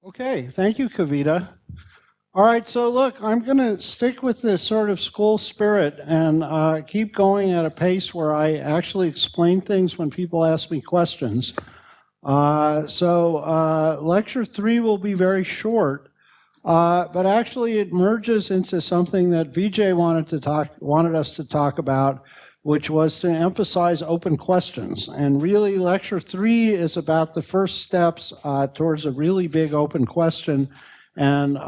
Okay, thank you, Kavita. All right, so look, I'm going to stick with this sort of school spirit and keep going at a pace where I actually explain things when people ask me questions. Lecture 3 will be very short, but actually it merges into something that Vijay wanted us to talk about, which was to emphasize open questions. And really, Lecture 3 is about the first steps towards a really big open question. And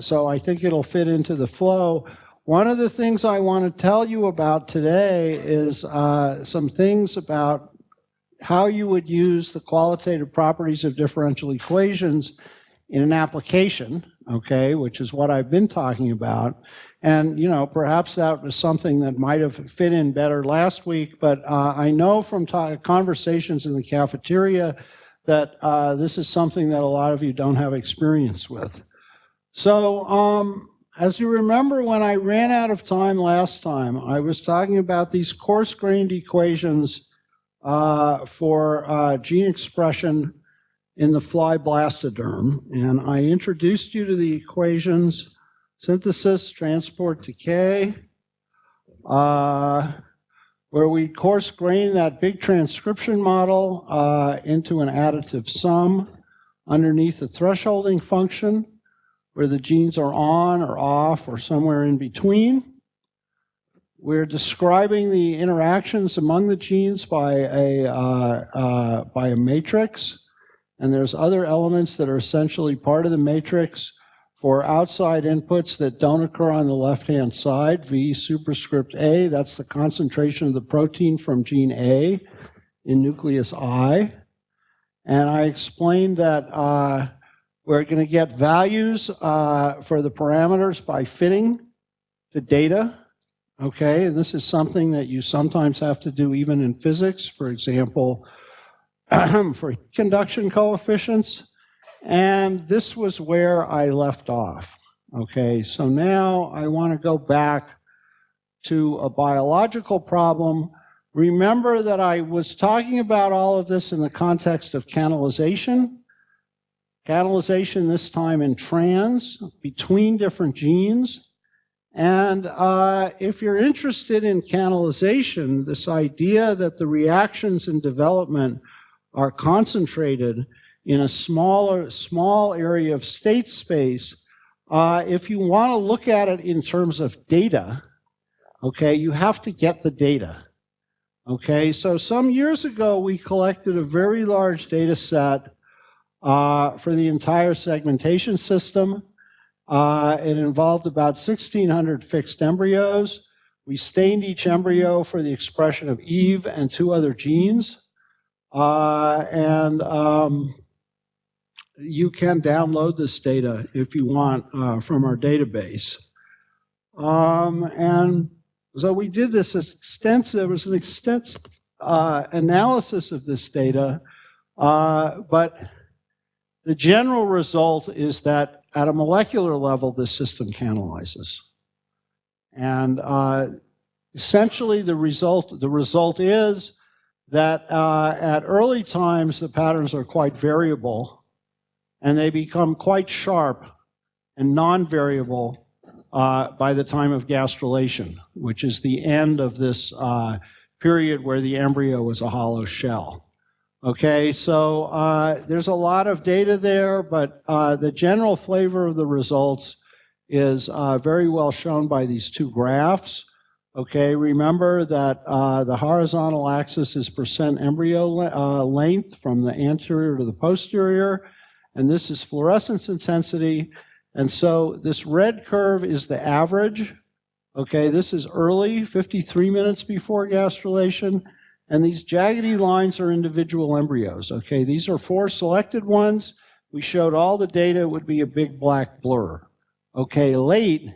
so I think it'll fit into the flow. One of the things I want to tell you about today is some things about how you would use the qualitative properties of differential equations in an application, okay, which is what I've been talking about. And, you know, perhaps that was something that might have fit in better last week, but I know from conversations in the cafeteria that this is something that a lot of you don't have experience with. So, as you remember, when I ran out of time last time, I was talking about these coarse-grained equations for gene expression in the fly blastoderm, and I introduced you to the equations: synthesis, transport, decay, where we coarse grain that big transcription model into an additive sum underneath the thresholding function, where the genes are on or off or somewhere in between. We're describing the interactions among the genes by a matrix, and there's other elements that are essentially part of the matrix for outside inputs that don't occur on the left-hand side. V superscript A, that's the concentration of the protein from gene A in nucleus I. And I explained that we're going to get values for the parameters by fitting to data. Okay, and this is something that you sometimes have to do even in physics, for example, for conduction coefficients. And this was where I left off. Okay, so now I want to go back to a biological problem. Remember that I was talking about all of this in the context of canalization. Canalization this time in trans, between different genes. And if you're interested in canalization, this idea that the reactions in development are concentrated in a small area of state space, if you want to look at it in terms of data, okay, you have to get the data. Okay, so some years ago, we collected a very large data set for the entire segmentation system. It involved about 1,600 fixed embryos. We stained each embryo for the expression of Eve and 2 other genes. You can download this data if you want from our database. And so we did this extensive analysis of this data, but the general result is that at a molecular level, this system canalizes. And essentially the result is that at early times, the patterns are quite variable, and they become quite sharp and non-variable by the time of gastrulation, which is the end of this period where the embryo is a hollow shell. Okay, so there's a lot of data there, but the general flavor of the results is very well shown by these 2 graphs. Okay, remember that the horizontal axis is percent embryo length from the anterior to the posterior, and this is fluorescence intensity. And so this red curve is the average. Okay, this is early, 53 minutes before gastrulation. And these jaggedy lines are individual embryos. Okay, these are 4 selected ones. We showed all the data, it would be a big black blur. Okay, late,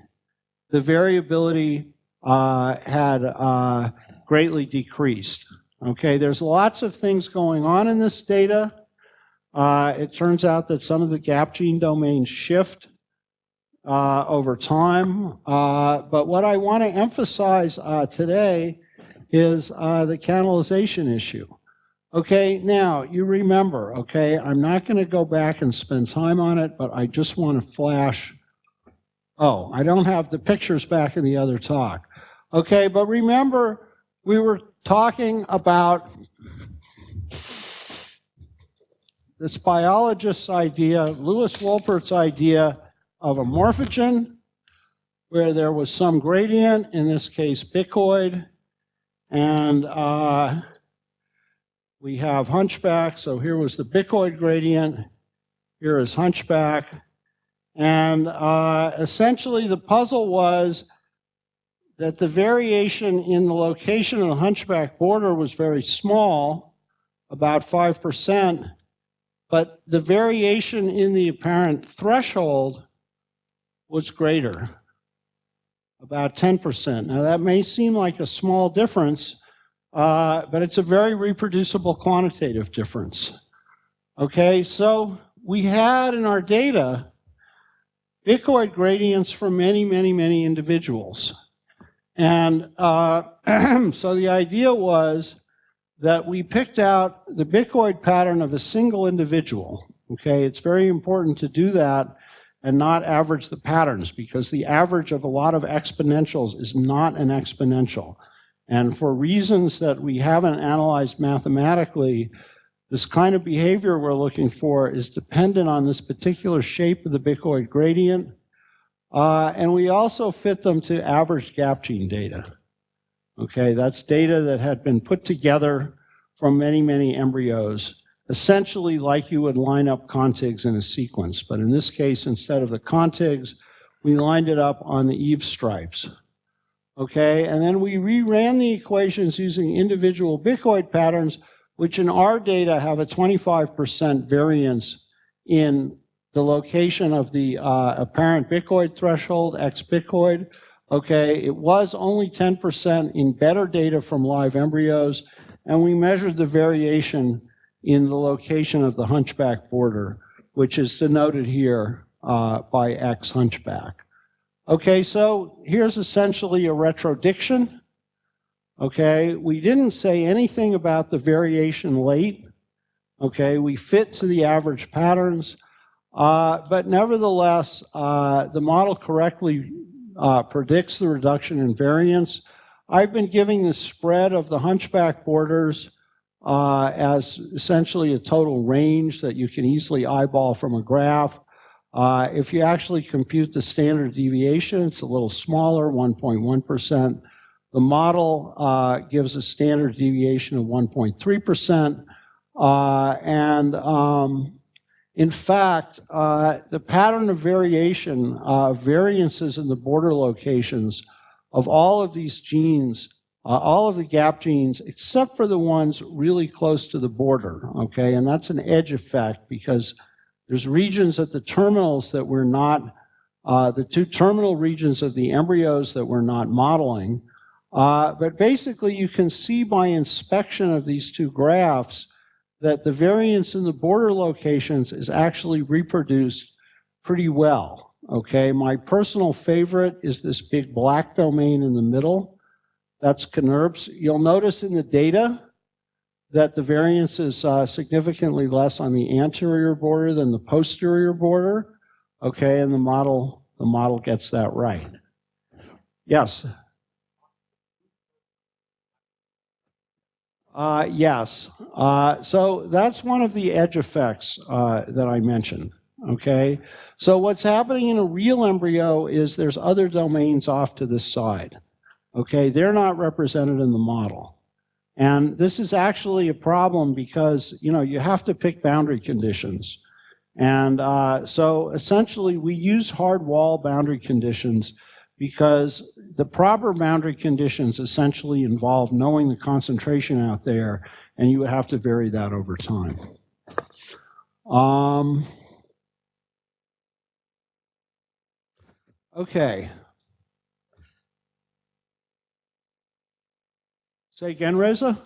the variability had greatly decreased. Okay, there's lots of things going on in this data. It turns out that some of the gap gene domains shift over time. But what I want to emphasize today is the canalization issue. Okay, now you remember, okay, I'm not going to go back and spend time on it, but I just want to flash. Oh, I don't have the pictures back in the other talk. Okay, but remember, we were talking about this biologist's idea, Lewis Wolpert's idea of a morphogen, where there was some gradient, in this case bicoid, and we have hunchback. So here was the bicoid gradient, here is hunchback, and essentially the puzzle was that the variation in the location of the hunchback border was very small, about 5%, but the variation in the apparent threshold was greater, about 10%. Now that may seem like a small difference, but it's a very reproducible quantitative difference. Okay, so we had in our data bicoid gradients for many, many, many individuals. And so the idea was that we picked out the bicoid pattern of a single individual. Okay, it's very important to do that and not average the patterns, because the average of a lot of exponentials is not an exponential. And for reasons that we haven't analyzed mathematically, this kind of behavior we're looking for is dependent on this particular shape of the bicoid gradient. And we also fit them to average gap gene data. Okay, that's data that had been put together from many, many embryos, essentially like you would line up contigs in a sequence. But in this case, instead of the contigs, we lined it up on the eave stripes. Okay, and then we reran the equations using individual bicoid patterns, which in our data have a 25% variance in the location of the apparent bicoid threshold, X bicoid. Okay, it was only 10% in better data from live embryos, and we measured the variation in the location of the hunchback border, which is denoted here by X hunchback. Okay, so here's essentially a retrodiction. Okay, we didn't say anything about the variation late. Okay, we fit to the average patterns, but nevertheless, the model correctly predicts the reduction in variance. I've been giving the spread of the hunchback borders as essentially a total range that you can easily eyeball from a graph. If you actually compute the standard deviation, it's a little smaller, 1.1%. The model gives a standard deviation of 1.3%. In fact, the pattern of variation, variances in the border locations of all of these genes, all of the gap genes, except for the ones really close to the border, okay? And that's an edge effect because there's regions at the terminals that we're not, the two terminal regions of the embryos that we're not modeling. But basically, you can see by inspection of these two graphs that the variance in the border locations is actually reproduced pretty well, okay? My personal favorite is this big black domain in the middle. That's Knerps. You'll notice in the data that the variance is significantly less on the anterior border than the posterior border, okay? And the model gets that right. Yes? Yes. So that's one of the edge effects that I mentioned, okay? So what's happening in a real embryo is there's other domains off to this side, okay? They're not represented in the model. And this is actually a problem because, you know, you have to pick boundary conditions. And so essentially we use hard wall boundary conditions because the proper boundary conditions essentially involve knowing the concentration out there, and you would have to vary that over time. Okay. Say again, Reza?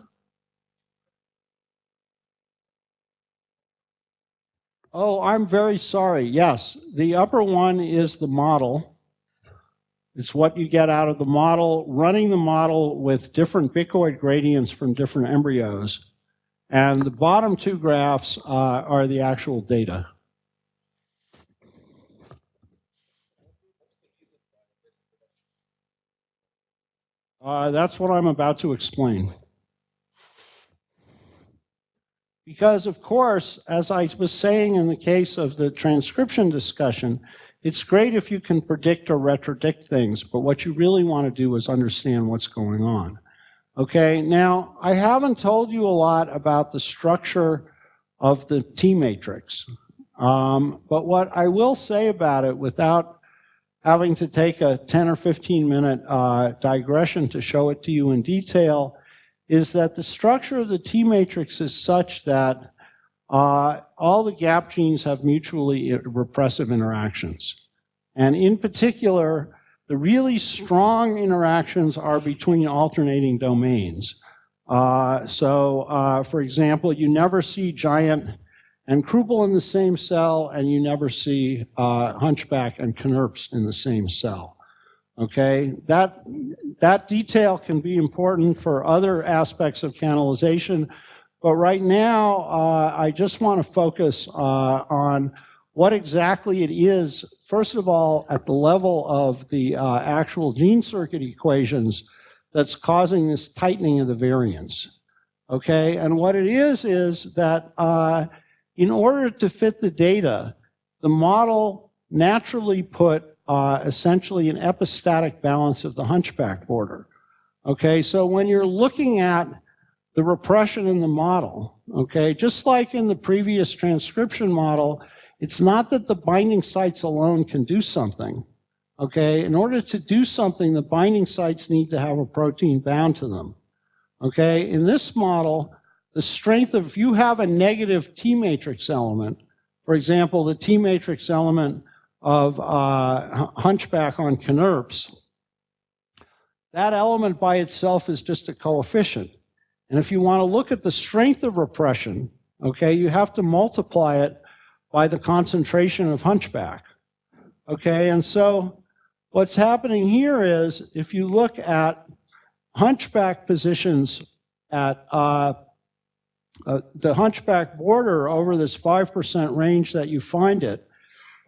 Oh, I'm very sorry. Yes, the upper one is the model. It's what you get out of the model, running the model with different bicoid gradients from different embryos. And the bottom two graphs are the actual data. That's what I'm about to explain. Because, of course, as I was saying in the case of the transcription discussion, it's great if you can predict or retrodict things, but what you really want to do is understand what's going on. Okay, now, I haven't told you a lot about the structure of the T matrix, but what I will say about it without having to take a 10 or 15 minute digression to show it to you in detail is that the structure of the T matrix is such that all the gap genes have mutually repressive interactions. And in particular, the really strong interactions are between alternating domains. For example, you never see giant and Krupel in the same cell, and you never see hunchback and Knurps in the same cell. Okay, that detail can be important for other aspects of canalization, but right now I just want to focus on what exactly it is, first of all, at the level of the actual gene circuit equations that's causing this tightening of the variance. Okay, and what it is that in order to fit the data, the model naturally put essentially an epistatic balance of the hunchback border. Okay, so when you're looking at the repression in the model, okay, just like in the previous transcription model, it's not that the binding sites alone can do something. Okay, in order to do something, the binding sites need to have a protein bound to them. Okay, in this model, the strength of, if you have a negative T matrix element, for example, the T matrix element of hunchback on Knurps, that element by itself is just a coefficient. And if you want to look at the strength of repression, okay, you have to multiply it by the concentration of hunchback. Okay, and so what's happening here is, if you look at hunchback positions at the hunchback border over this 5% range that you find it,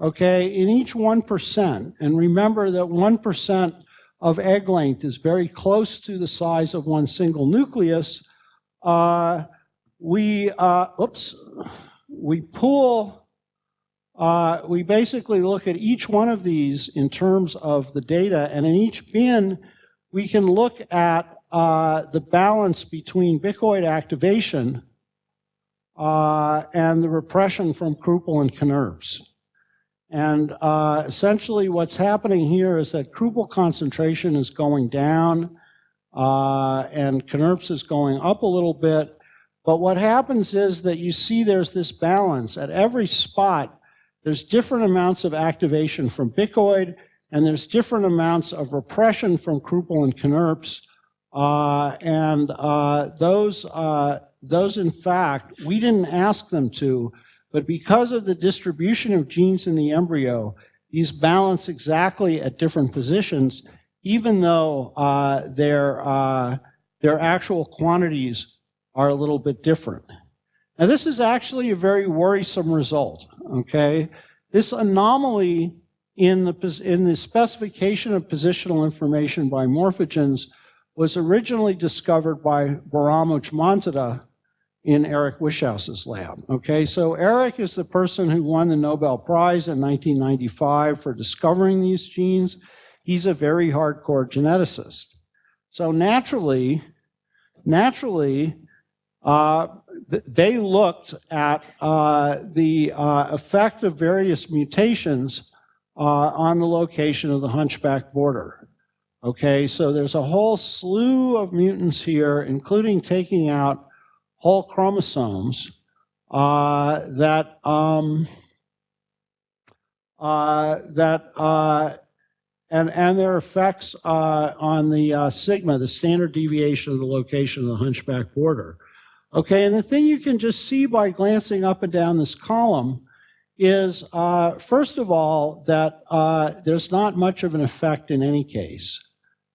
okay, in each 1%, and remember that 1% of egg length is very close to the size of one single nucleus, we basically look at each one of these in terms of the data, and in each bin, we can look at the balance between bicoid activation and the repression from Krupel and Knurps. And essentially what's happening here is that Krupel concentration is going down and Knurps is going up a little bit. But what happens is that you see there's this balance. At every spot, there's different amounts of activation from bicoid, and there's different amounts of repression from Krupel and Knurps. Those, in fact, we didn't ask them to, but because of the distribution of genes in the embryo, these balance exactly at different positions, even though their actual quantities are a little bit different. Now, this is actually a very worrisome result, okay? This anomaly in the specification of positional information by morphogens was originally discovered by Ramanujan in Eric Wishaus's lab. Okay, so Eric is the person who won the Nobel Prize in 1995 for discovering these genes. He's a very hardcore geneticist. So naturally, they looked at the effect of various mutations on the location of the hunchback border. Okay, so there's a whole slew of mutants here, including taking out whole chromosomes and their effects on the sigma, the standard deviation of the location of the hunchback border. Okay, and the thing you can just see by glancing up and down this column is, first of all, that there's not much of an effect in any case.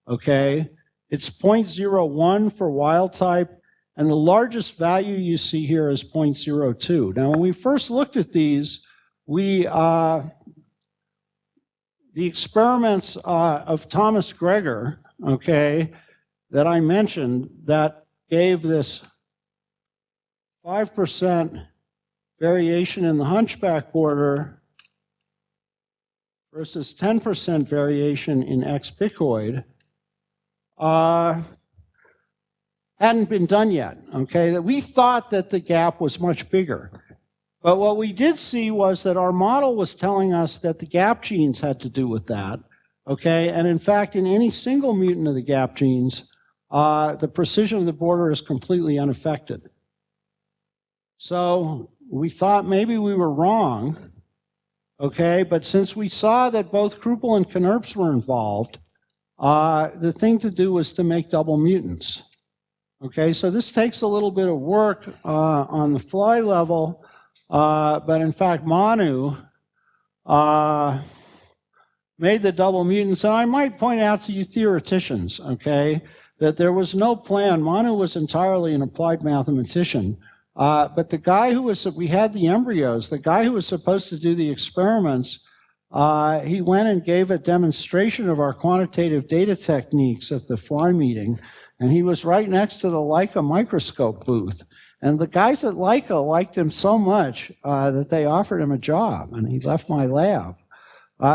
Okay, it's 0.01 for wild type, And the largest value you see here is 0.02. Now, when we first looked at these, the experiments of Thomas Greger, okay, that I mentioned, that gave this 5% variation in the hunchback border versus 10% variation in X bicoid, hadn't been done yet, okay? That we thought that the gap was much bigger. But what we did see was that our model was telling us that the gap genes had to do with that, okay? And in fact, in any single mutant of the gap genes, the precision of the border is completely unaffected. So we thought maybe we were wrong, okay? But since we saw that both Krupel and Knirps were involved, the thing to do was to make double mutants. Okay, so this takes a little bit of work on the fly level, but in fact, Manu made the double mutants. And I might point out to you theoreticians, okay, that there was no plan. Manu was entirely an applied mathematician. But the guy who was, we had the embryos, the guy who was supposed to do the experiments, he went and gave a demonstration of our quantitative data techniques at the fly meeting. And he was right next to the Leica microscope booth. And the guys at Leica liked him so much that they offered him a job, and he left my lab.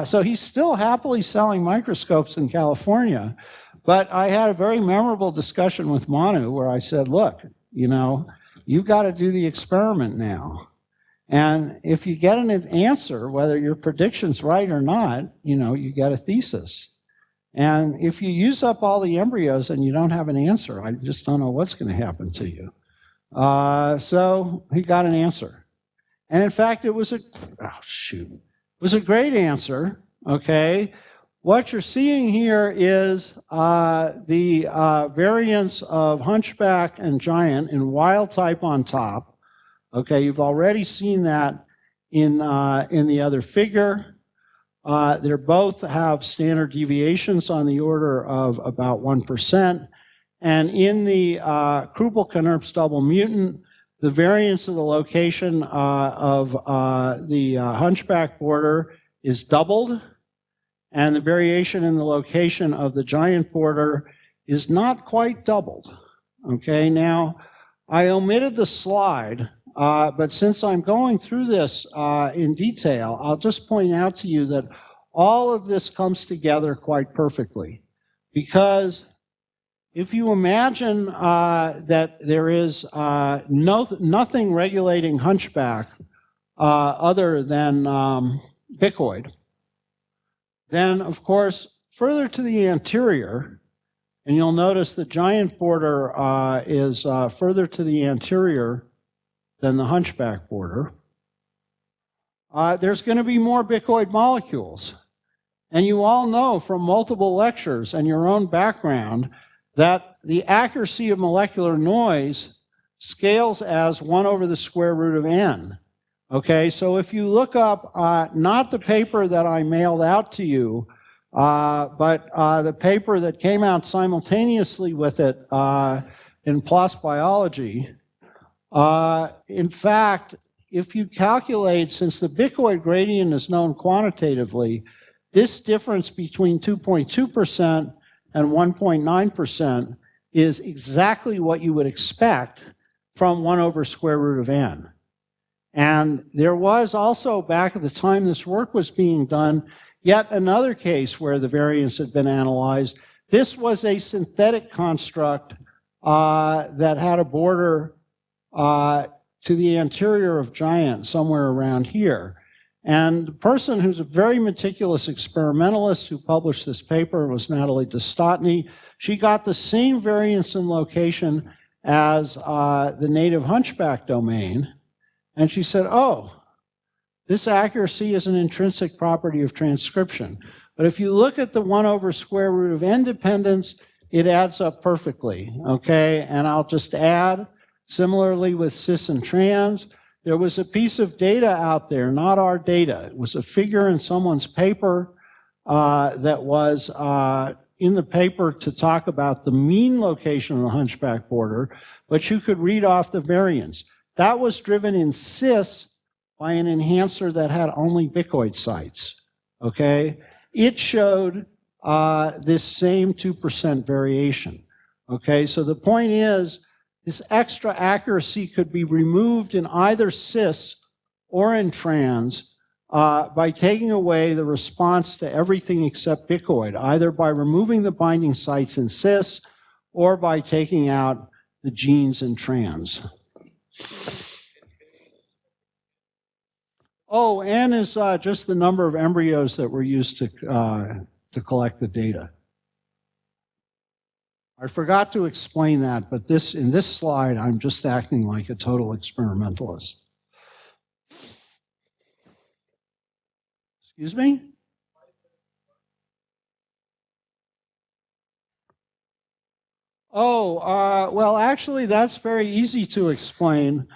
So he's still happily selling microscopes in California. But I had a very memorable discussion with Manu where I said, look, you know, you've got to do the experiment now. And if you get an answer, whether your prediction's right or not, you know, you get a thesis. And if you use up all the embryos and you don't have an answer, I just don't know what's going to happen to you. So he got an answer. And in fact, it was a great answer, okay? What you're seeing here is the variance of hunchback and giant in wild type on top. Okay, you've already seen that in the other figure. They both have standard deviations on the order of about 1%. And in the Krupel-Knirps double mutant, the variance of the location of the hunchback border is doubled, and the variation in the location of the giant border is not quite doubled. Okay, now I omitted the slide, but since I'm going through this in detail, I'll just point out to you that all of this comes together quite perfectly. Because if you imagine that there is nothing regulating hunchback other than bicoid, then of course further to the anterior, and you'll notice the giant border is further to the anterior than the hunchback border, there's going to be more bicoid molecules. And you all know from multiple lectures and your own background that the accuracy of molecular noise scales as 1 over the square root of n. Okay, so if you look up not the paper that I mailed out to you, but the paper that came out simultaneously with it in PLOS Biology, in fact, if you calculate, since the bicoid gradient is known quantitatively, this difference between 2.2% and 1.9% is exactly what you would expect from 1 over square root of n. And there was also, back at the time this work was being done, yet another case where the variance had been analyzed. This was a synthetic construct that had a border to the anterior of giant, somewhere around here. And the person who's a very meticulous experimentalist who published this paper was Natalie Dostotny. She got the same variance in location as the native hunchback domain. And she said, oh, this accuracy is an intrinsic property of transcription. But if you look at the 1 over square root of n dependence, it adds up perfectly, okay? And I'll just add, similarly with cis and trans, there was a piece of data out there, not our data. It was a figure in someone's paper that was in the paper to talk about the mean location of the hunchback border, but you could read off the variance. That was driven in cis by an enhancer that had only bicoid sites, okay? It showed this same 2% variation, okay? So the point is, this extra accuracy could be removed in either cis or in trans by taking away the response to everything except bicoid, either by removing the binding sites in cis or by taking out the genes in trans. Oh, N is just the number of embryos that were used to collect the data. I forgot to explain that, but in this slide, I'm just acting like a total experimentalist. Excuse me? Oh, well, actually, that's very easy to explain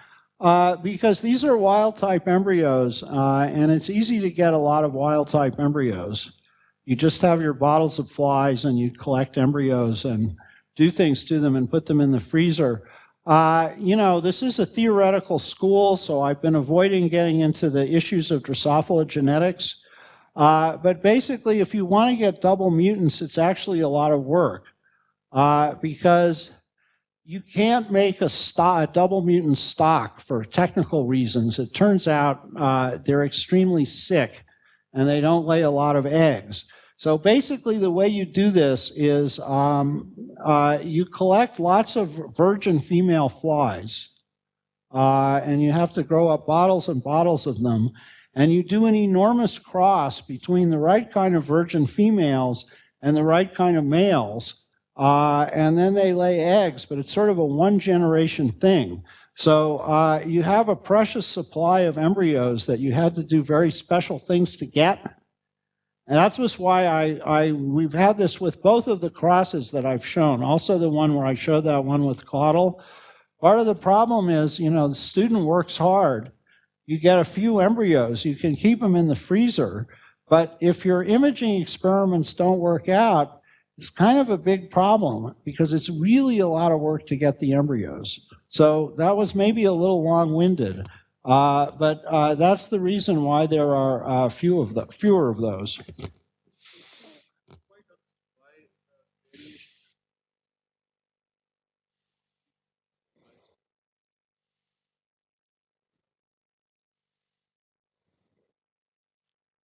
because these are wild-type embryos, and it's easy to get a lot of wild-type embryos. You just have your bottles of flies, and you collect embryos and do things to them and put them in the freezer. You know, this is a theoretical school, so I've been avoiding getting into the issues of Drosophila genetics. But basically, if you want to get double mutants, it's actually a lot of work because you can't make a double mutant stock for technical reasons. It turns out they're extremely sick and they don't lay a lot of eggs. So basically, the way you do this is you collect lots of virgin female flies, and you have to grow up bottles and bottles of them. And you do an enormous cross between the right kind of virgin females and the right kind of males, and then they lay eggs, but it's sort of a one-generation thing. So you have a precious supply of embryos that you had to do very special things to get. And that's just why we've had this with both of the crosses that I've shown, also the one where I showed that one with caudal. Part of the problem is, you know, the student works hard. You get a few embryos, you can keep them in the freezer, but if your imaging experiments don't work out, it's kind of a big problem because it's really a lot of work to get the embryos. So that was maybe a little long-winded, but that's the reason why there are fewer of those.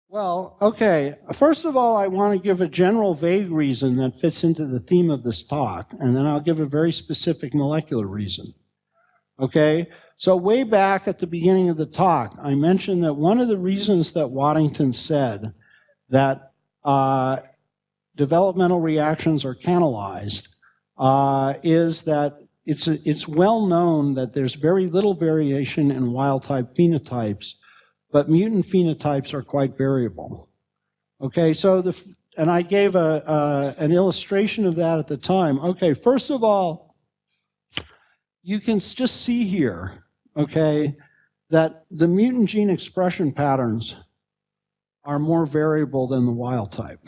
Well, okay, first of all, I want to give a general vague reason that fits into the theme of this talk, and then I'll give a very specific molecular reason. Okay, so way back at the beginning of the talk, I mentioned that one of the reasons that Waddington said that developmental reactions are canalized is that it's well known that there's very little variation in wild-type phenotypes, but mutant phenotypes are quite variable. Okay, so and I gave an illustration of that at the time. Okay, first of all, you can just see here, okay, that the mutant gene expression patterns are more variable than the wild type.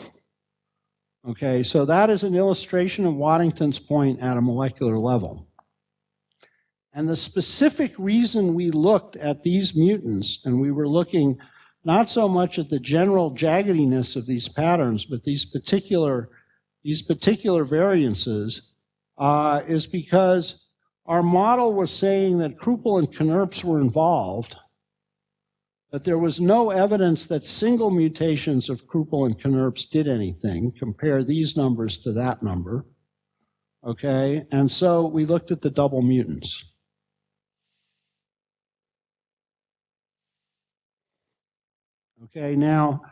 Okay, so that is an illustration of Waddington's point at a molecular level. And the specific reason we looked at these mutants, and we were looking not so much at the general jaggediness of these patterns, but these particular variances, is because our model was saying that Krupel and Knirps were involved, but there was no evidence that single mutations of Krupel and Knirps did anything. Compare these numbers to that number. Okay, and so we looked at the double mutants. Okay, now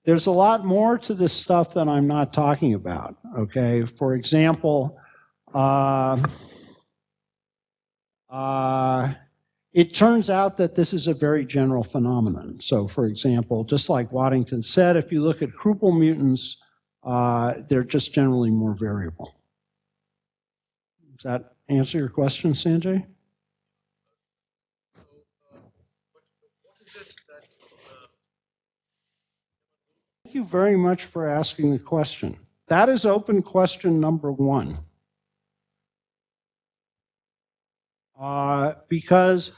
there's a lot more to this stuff that I'm not talking about. Okay, for example, it turns out that this is a very general phenomenon. So, for example, just like Waddington said, if you look at Krupel mutants, they're just generally more variable. Does that answer your question, Sanjay? you very much for asking the question. That is open question number 1. Because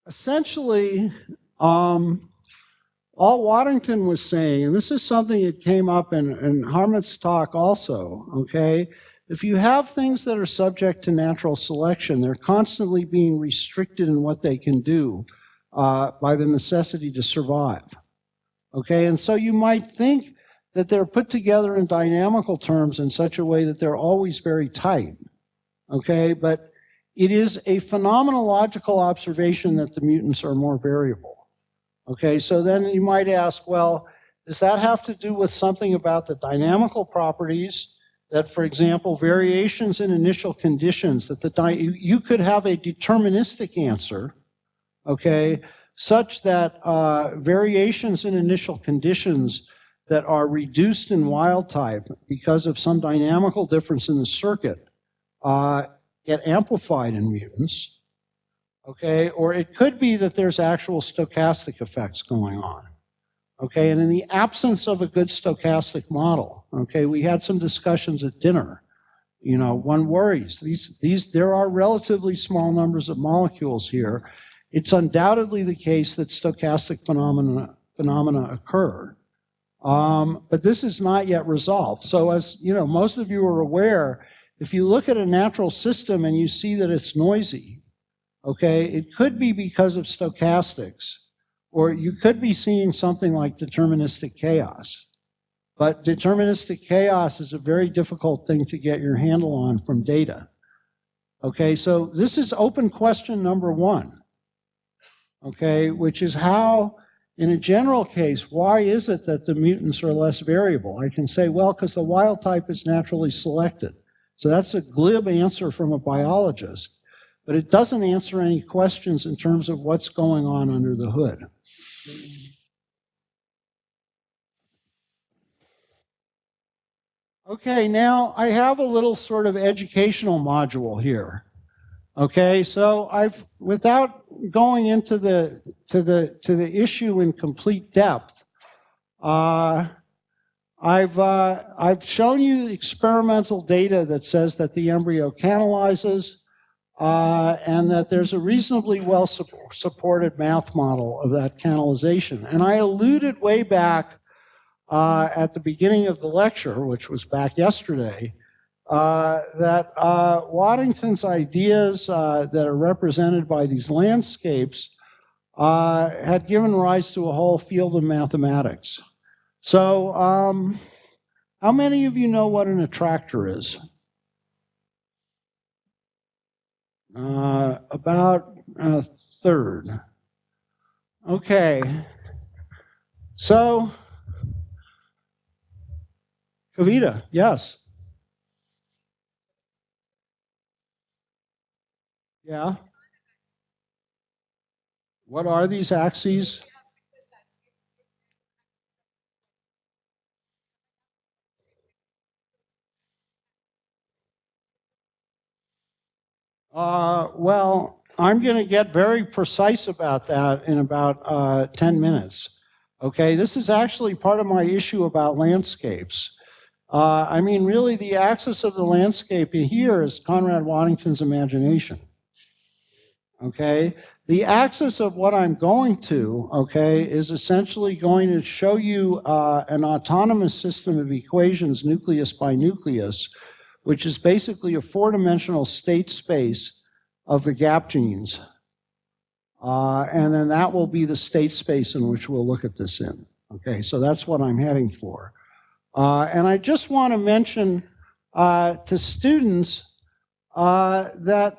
essentially, all Waddington was saying, and this is something that came up in Hartmut's talk also, okay? If you have things that are subject to natural selection, they're constantly being restricted in what they can do by the necessity to survive, okay? And so you might think that they're put together in dynamical terms in such a way that they're always very tight, okay? But it is a phenomenological observation that the mutants are more variable, okay? So then you might ask, well, does that have to do with something about the dynamical properties that, for example, variations in initial conditions, that you could have a deterministic answer, okay, such that variations in initial conditions that are reduced in wild type because of some dynamical difference in the circuit get amplified in mutants, okay? Or it could be that there's actual stochastic effects going on, okay? And in the absence of a good stochastic model, okay, we had some discussions at dinner. You know, one worries. There are relatively small numbers of molecules here. It's undoubtedly the case that stochastic phenomena occur. But this is not yet resolved. So as you know, most of you are aware, if you look at a natural system and you see that it's noisy, okay, it could be because of stochastics, or you could be seeing something like deterministic chaos. But deterministic chaos is a very difficult thing to get your handle on from data. Okay, so this is open question number 1, okay, which is how, in a general case, why is it that the mutants are less variable? I can say, well, because the wild type is naturally selected. So that's a glib answer from a biologist, but it doesn't answer any questions in terms of what's going on under the hood. Okay, now I have a little sort of educational module here. Okay, so without going into the issue in complete depth, I've shown you experimental data that says that the embryo canalizes, and that there's a reasonably well supported math model of that canalization. And I alluded way back at the beginning of the lecture, which was back yesterday, that Waddington's ideas that are represented by these landscapes had given rise to a whole field of mathematics. So how many of you know what an attractor is? About a third. Okay. So, Kavita, yes. Yeah. What are these axes? Well, I'm going to get very precise about that in about 10 minutes. Okay, this is actually part of my issue about landscapes. I mean, really, the axis of the landscape here is Conrad Waddington's imagination. Okay, the axis of what I'm going to, okay, is essentially going to show you an autonomous system of equations, nucleus by nucleus, which is basically a 4-dimensional state space of the gap genes. And then that will be the state space in which we'll look at this in. Okay, so that's what I'm heading for. And I just want to mention to students that,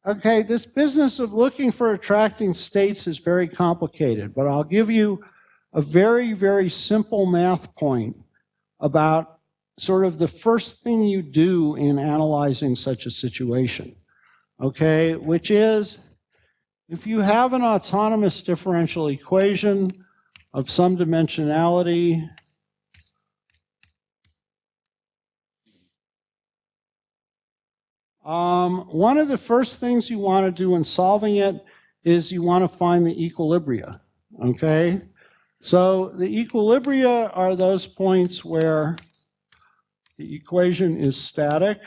okay, this business of looking for attracting states is very complicated, but I'll give you a very, very simple math point about sort of the first thing you do in analyzing such a situation, okay, which is if you have an autonomous differential equation of some dimensionality, one of the first things you want to do in solving it is you want to find the equilibria, okay? So the equilibria are those points where the equation is static.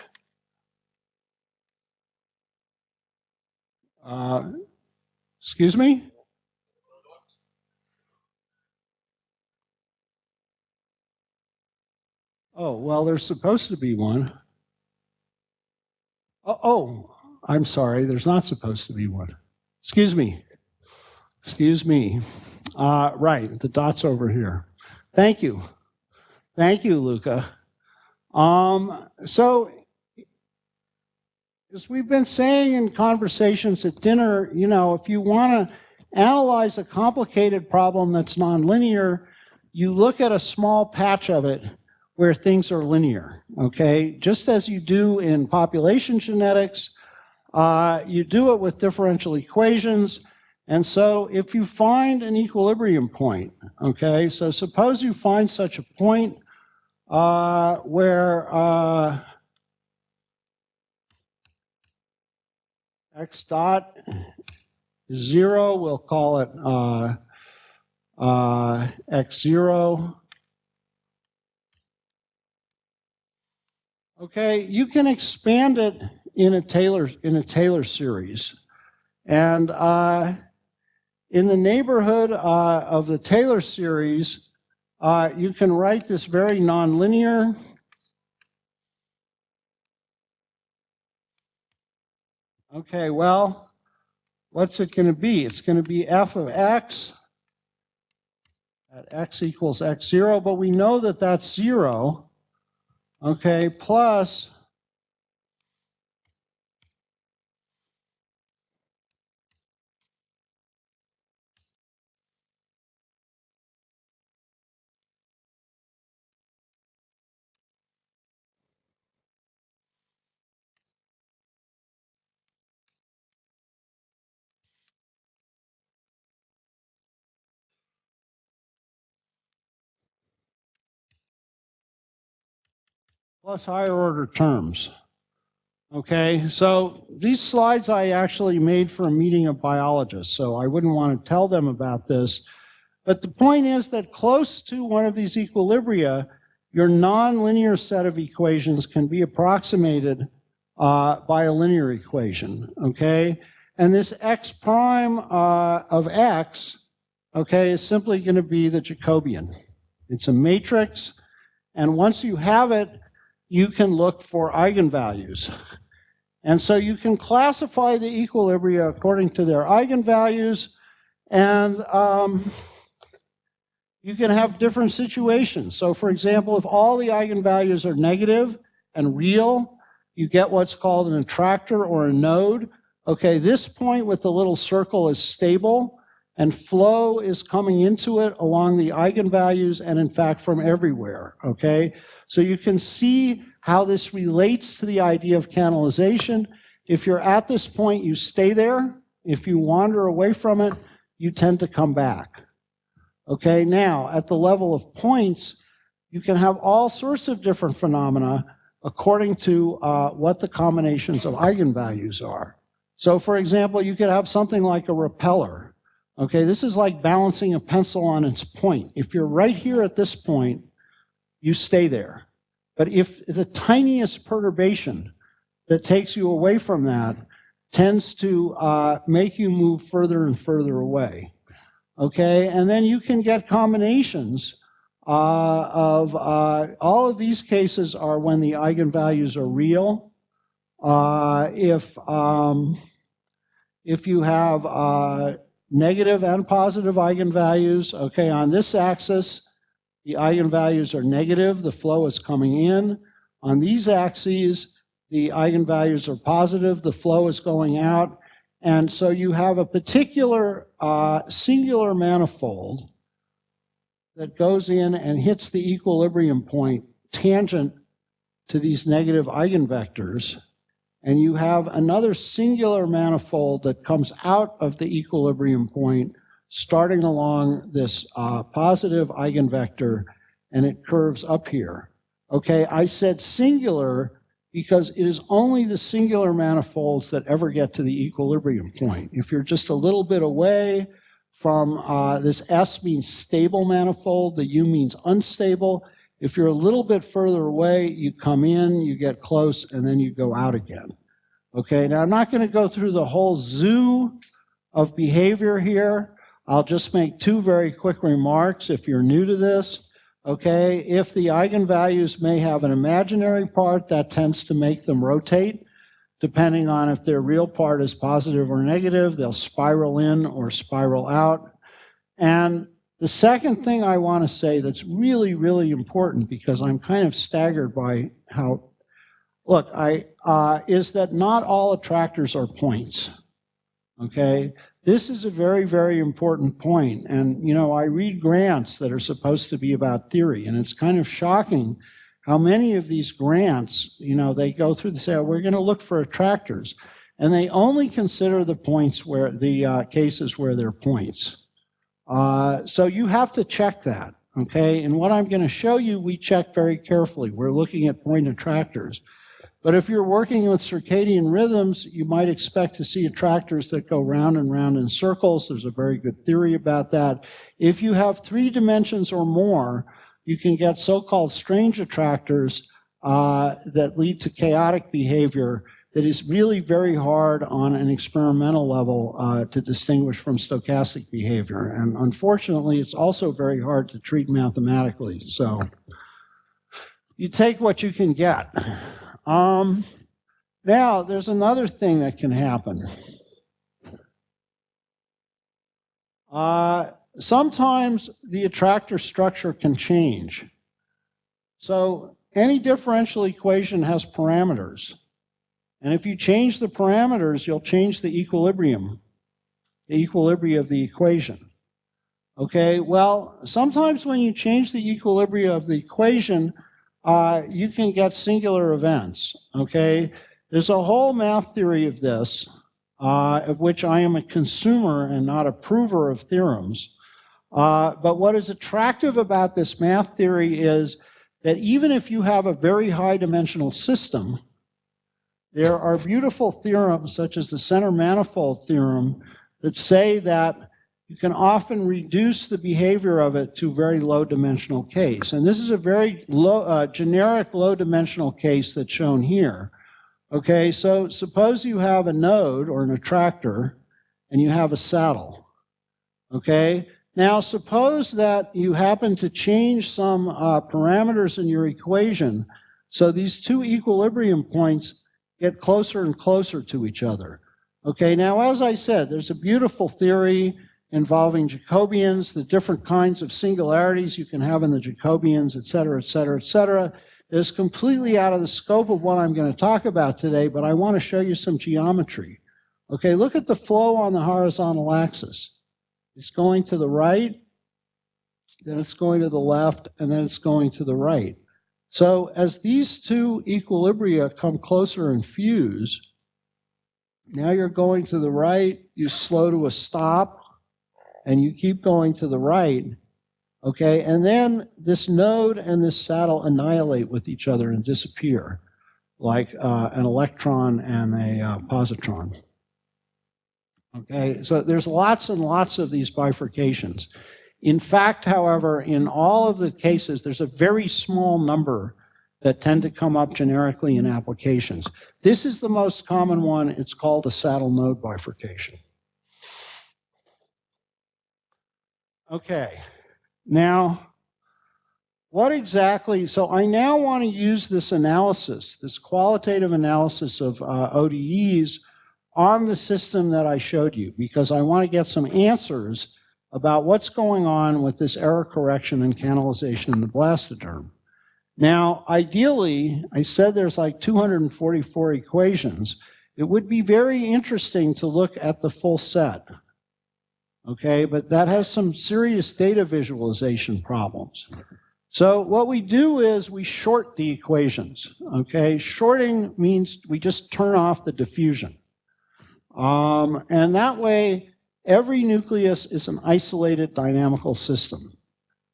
Excuse me? Oh, well, there's supposed to be one. Oh, I'm sorry, there's not supposed to be one. Excuse me. Excuse me. Right, the dot's over here. Thank you. Thank you, Luca. So, as we've been saying in conversations at dinner, you know, if you want to analyze a complicated problem that's nonlinear, you look at a small patch of it where things are linear, okay? Just as you do in population genetics, you do it with differential equations. And so if you find an equilibrium point, okay, so suppose you find such a point where x dot is 0, we'll call it x0. Okay, you can expand it in a Taylor series. And in the neighborhood of the Taylor series, you can write this very nonlinear. Okay, well, what's it going to be? It's going to be f of x at x equals x0, but we know that that's 0. Okay, plus higher order terms. Okay, so these slides I actually made for a meeting of biologists, so I wouldn't want to tell them about this. But the point is that close to one of these equilibria, your nonlinear set of equations can be approximated by a linear equation, okay? And this x prime of x, okay, is simply going to be the Jacobian. It's a matrix, and once you have it, you can look for eigenvalues. And so you can classify the equilibria according to their eigenvalues, and you can have different situations. So for example, if all the eigenvalues are negative and real, you get what's called an attractor or a node. Okay, this point with the little circle is stable, and flow is coming into it along the eigenvalues and in fact from everywhere, okay? So you can see how this relates to the idea of canalization. If you're at this point, you stay there. If you wander away from it, you tend to come back. Okay, now at the level of points, you can have all sorts of different phenomena according to what the combinations of eigenvalues are. So for example, you could have something like a repeller. Okay, this is like balancing a pencil on its point. If you're right here at this point, you stay there. But if the tiniest perturbation that takes you away from that tends to make you move further and further away. Okay, and then you can get combinations of all of these cases are when the eigenvalues are real. If you have negative and positive eigenvalues, okay, on this axis, the eigenvalues are negative, the flow is coming in. On these axes, the eigenvalues are positive, the flow is going out. And so you have a particular singular manifold that goes in and hits the equilibrium point tangent to these negative eigenvectors. And you have another singular manifold that comes out of the equilibrium point starting along this positive eigenvector, and it curves up here. Okay, I said singular because it is only the singular manifolds that ever get to the equilibrium point. If you're just a little bit away from this S means stable manifold, the U means unstable. If you're a little bit further away, you come in, you get close, and then you go out again. Okay, now I'm not going to go through the whole zoo of behavior here. I'll just make two very quick remarks if you're new to this. Okay, if the eigenvalues may have an imaginary part, that tends to make them rotate. Depending on if their real part is positive or negative, they'll spiral in or spiral out. And the second thing I want to say that's really, really important, because I'm kind of staggered by how, look, is that not all attractors are points. Okay? This is a very, very important point. And, you know, I read grants that are supposed to be about theory, and it's kind of shocking how many of these grants, you know, they go through, they say, oh, we're going to look for attractors. And they only consider the points where, the cases where they're points. So you have to check that, okay? And what I'm going to show you, we check very carefully. We're looking at point attractors. But if you're working with circadian rhythms, you might expect to see attractors that go round and round in circles. There's a very good theory about that. If you have 3 dimensions or more, you can get so-called strange attractors that lead to chaotic behavior that is really very hard on an experimental level to distinguish from stochastic behavior. And unfortunately, it's also very hard to treat mathematically. So you take what you can get. Now, there's another thing that can happen. Sometimes the attractor structure can change. So any differential equation has parameters. And if you change the parameters, you'll change the equilibrium of the equation. Okay, well, sometimes when you change the equilibrium of the equation, you can get singular events, okay? There's a whole math theory of this, of which I am a consumer and not a prover of theorems. But what is attractive about this math theory is that even if you have a very high dimensional system, there are beautiful theorems such as the center manifold theorem that say that you can often reduce the behavior of it to a very low dimensional case. And this is a very low, generic low dimensional case that's shown here. Okay, so suppose you have a node or an attractor and you have a saddle. Okay, now suppose that you happen to change some parameters in your equation so these 2 equilibrium points get closer and closer to each other. Okay, now as I said, there's a beautiful theory involving Jacobians, the different kinds of singularities you can have in the Jacobians, et cetera, et cetera, et cetera. It's completely out of the scope of what I'm going to talk about today, but I want to show you some geometry. Okay, look at the flow on the horizontal axis. It's going to the right, then it's going to the left, and then it's going to the right. So as these 2 equilibria come closer and fuse, now you're going to the right, you slow to a stop, and you keep going to the right, okay? And then this node and this saddle annihilate with each other and disappear, like an electron and a positron. Okay, so there's lots and lots of these bifurcations. In fact, however, in all of the cases, there's a very small number that tend to come up generically in applications. This is the most common one. It's called a saddle node bifurcation. Okay, now, what exactly, so I now want to use this analysis, this qualitative analysis of ODEs on the system that I showed you, because I want to get some answers about what's going on with this error correction and canalization in the blastoderm. Now, ideally, I said there's like 244 equations. It would be very interesting to look at the full set. Okay, but that has some serious data visualization problems. So what we do is we short the equations. Okay, shorting means we just turn off the diffusion. And that way, every nucleus is an isolated dynamical system.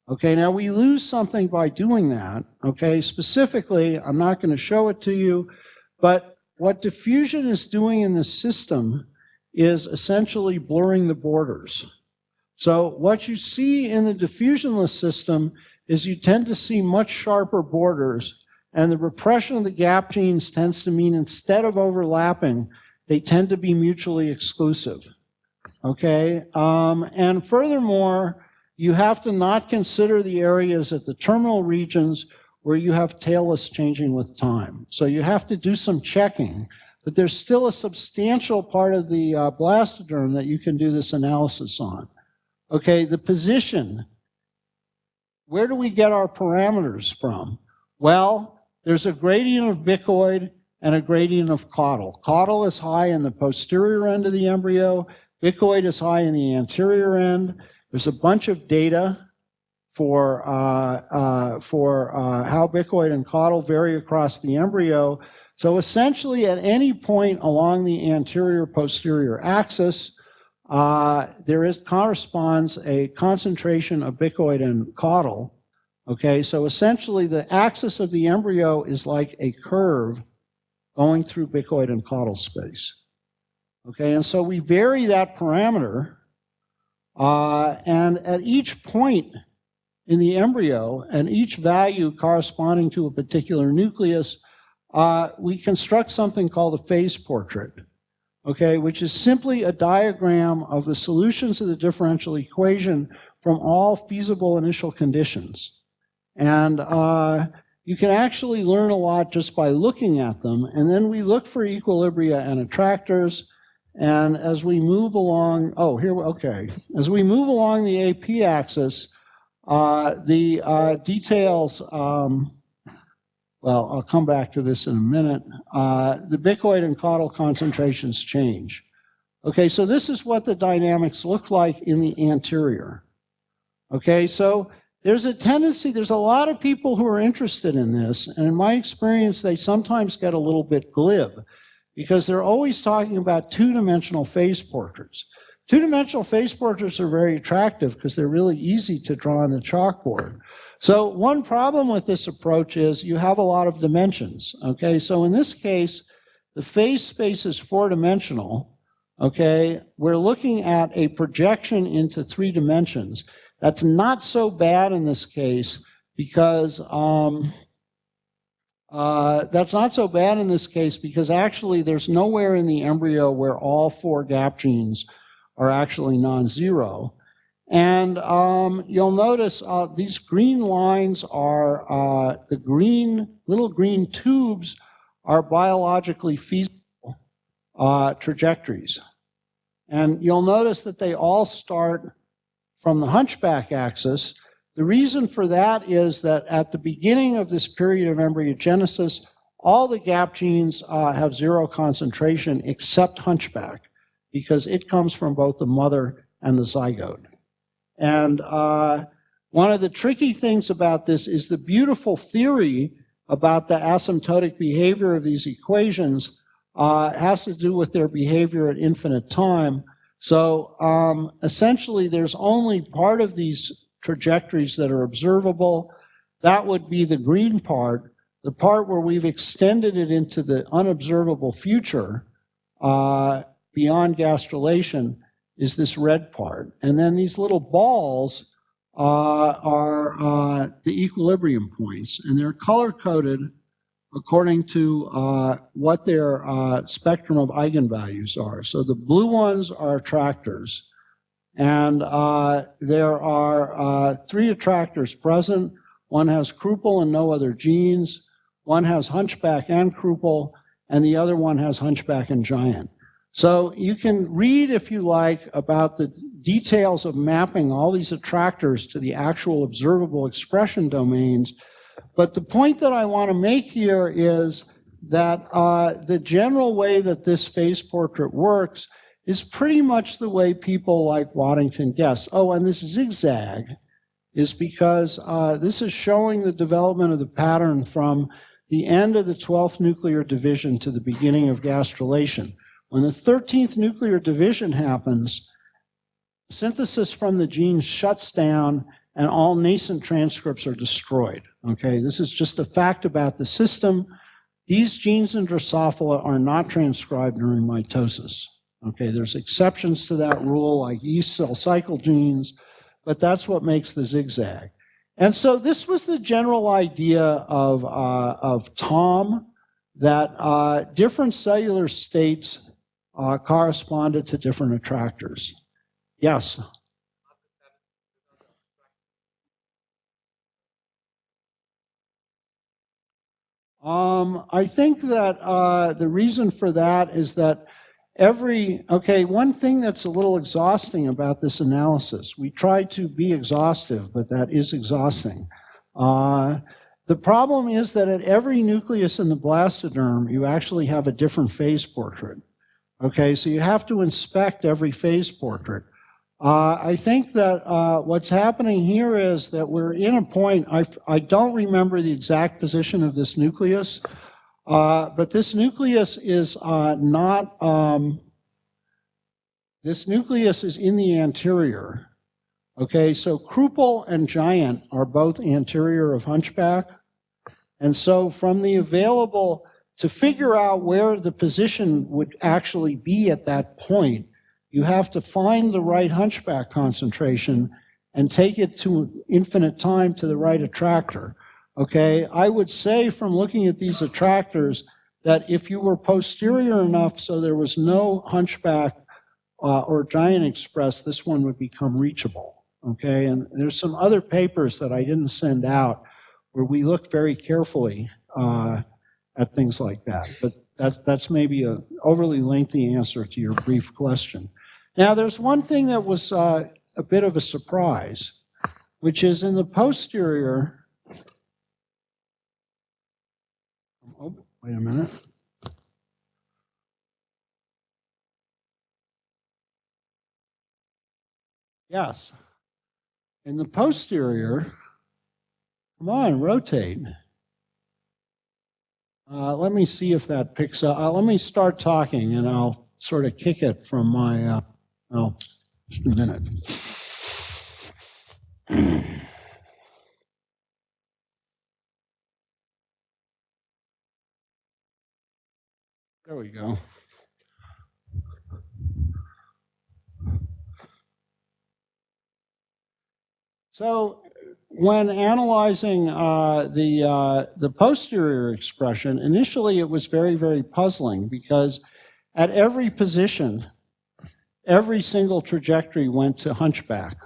Okay, now we lose something by doing that. Okay, specifically, I'm not going to show it to you, but what diffusion is doing in the system is essentially blurring the borders. So what you see in the diffusionless system is you tend to see much sharper borders, and the repression of the gap genes tends to mean instead of overlapping, they tend to be mutually exclusive. Okay, and furthermore, you have to not consider the areas at the terminal regions where you have tailless changing with time. So you have to do some checking, but there's still a substantial part of the blastoderm that you can do this analysis on. Okay, the position. Where do we get our parameters from? Well, there's a gradient of bicoid and a gradient of caudal. Caudal is high in the posterior end of the embryo. Bicoid is high in the anterior end. There's a bunch of data for how bicoid and caudal vary across the embryo. So essentially, at any point along the anterior-posterior axis, corresponds a concentration of bicoid and caudal. Okay, so essentially, the axis of the embryo is like a curve going through bicoid and caudal space. Okay, and so we vary that parameter. And at each point in the embryo, and each value corresponding to a particular nucleus, we construct something called a phase portrait, okay, which is simply a diagram of the solutions of the differential equation from all feasible initial conditions. And you can actually learn a lot just by looking at them, and then we look for equilibria and attractors. And as we move along, as we move along the AP axis, the details, well, I'll come back to this in a minute. The bicoid and caudal concentrations change. Okay, so this is what the dynamics look like in the anterior. Okay, so there's a tendency, there's a lot of people who are interested in this, and in my experience, they sometimes get a little bit glib, because they're always talking about two-dimensional phase portraits. Two-dimensional phase portraits are very attractive because they're really easy to draw on the chalkboard. So one problem with this approach is you have a lot of dimensions, okay? So in this case, the phase space is four-dimensional, okay? We're looking at a projection into 3 dimensions. That's not so bad in this case because actually there's nowhere in the embryo where all 4 gap genes are actually non-zero. And you'll notice these green lines are little green tubes are biologically feasible trajectories. And you'll notice that they all start from the hunchback axis. The reason for that is that at the beginning of this period of embryogenesis, all the gap genes have 0 concentration except hunchback, because it comes from both the mother and the zygote. And one of the tricky things about this is the beautiful theory about the asymptotic behavior of these equations has to do with their behavior at infinite time. So essentially, there's only part of these trajectories that are observable. That would be the green part. The part where we've extended it into the unobservable future beyond gastrulation is this red part. And then these little balls are the equilibrium points, and they're color-coded according to what their spectrum of eigenvalues are. So the blue ones are attractors, and there are 3 attractors present. One has Kruppel and no other genes. One has hunchback and Kruppel, and the other one has hunchback and giant. So you can read, if you like, about the details of mapping all these attractors to the actual observable expression domains. But the point that I want to make here is that the general way that this phase portrait works is pretty much the way people like Waddington guess. Oh, and this zigzag is because this is showing the development of the pattern from the end of the 12th nuclear division to the beginning of gastrulation. When the 13th nuclear division happens, synthesis from the genes shuts down, and all nascent transcripts are destroyed. Okay, this is just a fact about the system. These genes in Drosophila are not transcribed during mitosis. Okay, there's exceptions to that rule, like yeast cell cycle genes, but that's what makes the zigzag. And so this was the general idea of Tom, that different cellular states corresponded to different attractors. Yes? I think that the reason for that is that one thing that's a little exhausting about this analysis, we try to be exhaustive, but that is exhausting. The problem is that at every nucleus in the blastoderm, you actually have a different phase portrait. Okay, so you have to inspect every phase portrait. I think that what's happening here is that we're in a point, I don't remember the exact position of this nucleus, but this nucleus is this nucleus is in the anterior. Okay, so Krupel and Giant are both anterior of Hunchback. And so from the available, to figure out where the position would actually be at that point, you have to find the right Hunchback concentration and take it to infinite time to the right attractor. Okay, I would say from looking at these attractors that if you were posterior enough so there was no Hunchback or Giant expressed, this one would become reachable. Okay, and there's some other papers that I didn't send out where we look very carefully at things like that. But that's maybe an overly lengthy answer to your brief question. Now, there's one thing that was a bit of a surprise, which is in the posterior. Oh, wait a minute. Yes. In the posterior, come on, rotate. Let me see if that picks up. Let me start talking and I'll sort of kick it from my, just a minute. There we go. So when analyzing the posterior expression, initially it was very, very puzzling because at every position, every single trajectory went to Hunchback.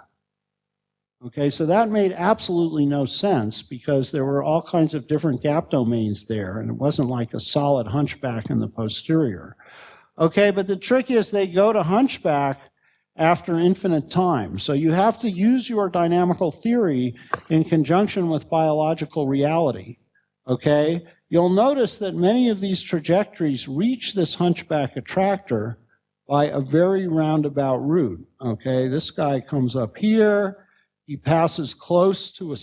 Okay, so that made absolutely no sense because there were all kinds of different gap domains there, and it wasn't like a solid Hunchback in the posterior. Okay, but the trick is they go to Hunchback after infinite time. So you have to use your dynamical theory in conjunction with biological reality. Okay, you'll notice that many of these trajectories reach this Hunchback attractor by a very roundabout route. Okay, this guy comes up here. He passes close to a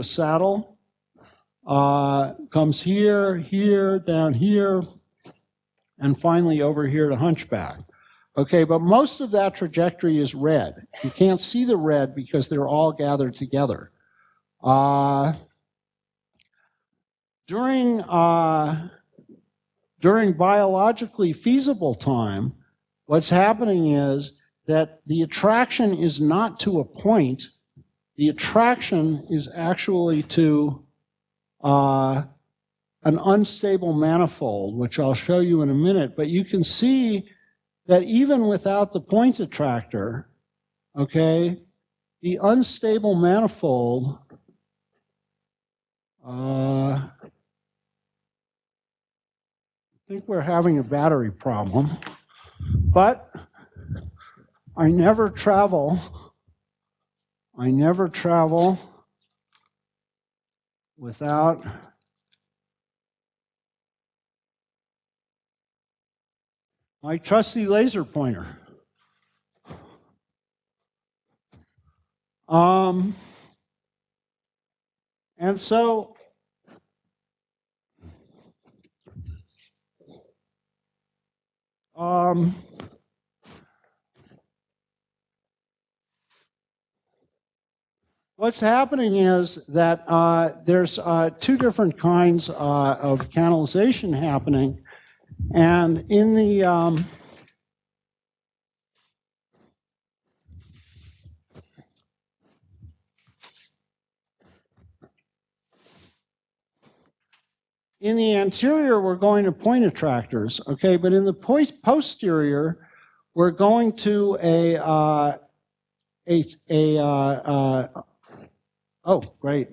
saddle, comes here, here, down here, and finally over here to Hunchback. Okay, but most of that trajectory is red. You can't see the red because they're all gathered together. During biologically feasible time, what's happening is that the attraction is not to a point. The attraction is actually to an unstable manifold, which I'll show you in a minute. But you can see that even without the point attractor, okay, the unstable manifold I think we're having a battery problem, but I never travel without my trusty laser pointer. And so What's happening is that there's two different kinds of canalization happening, and in the anterior, we're going to point attractors, okay, but in the posterior, we're going to oh, great.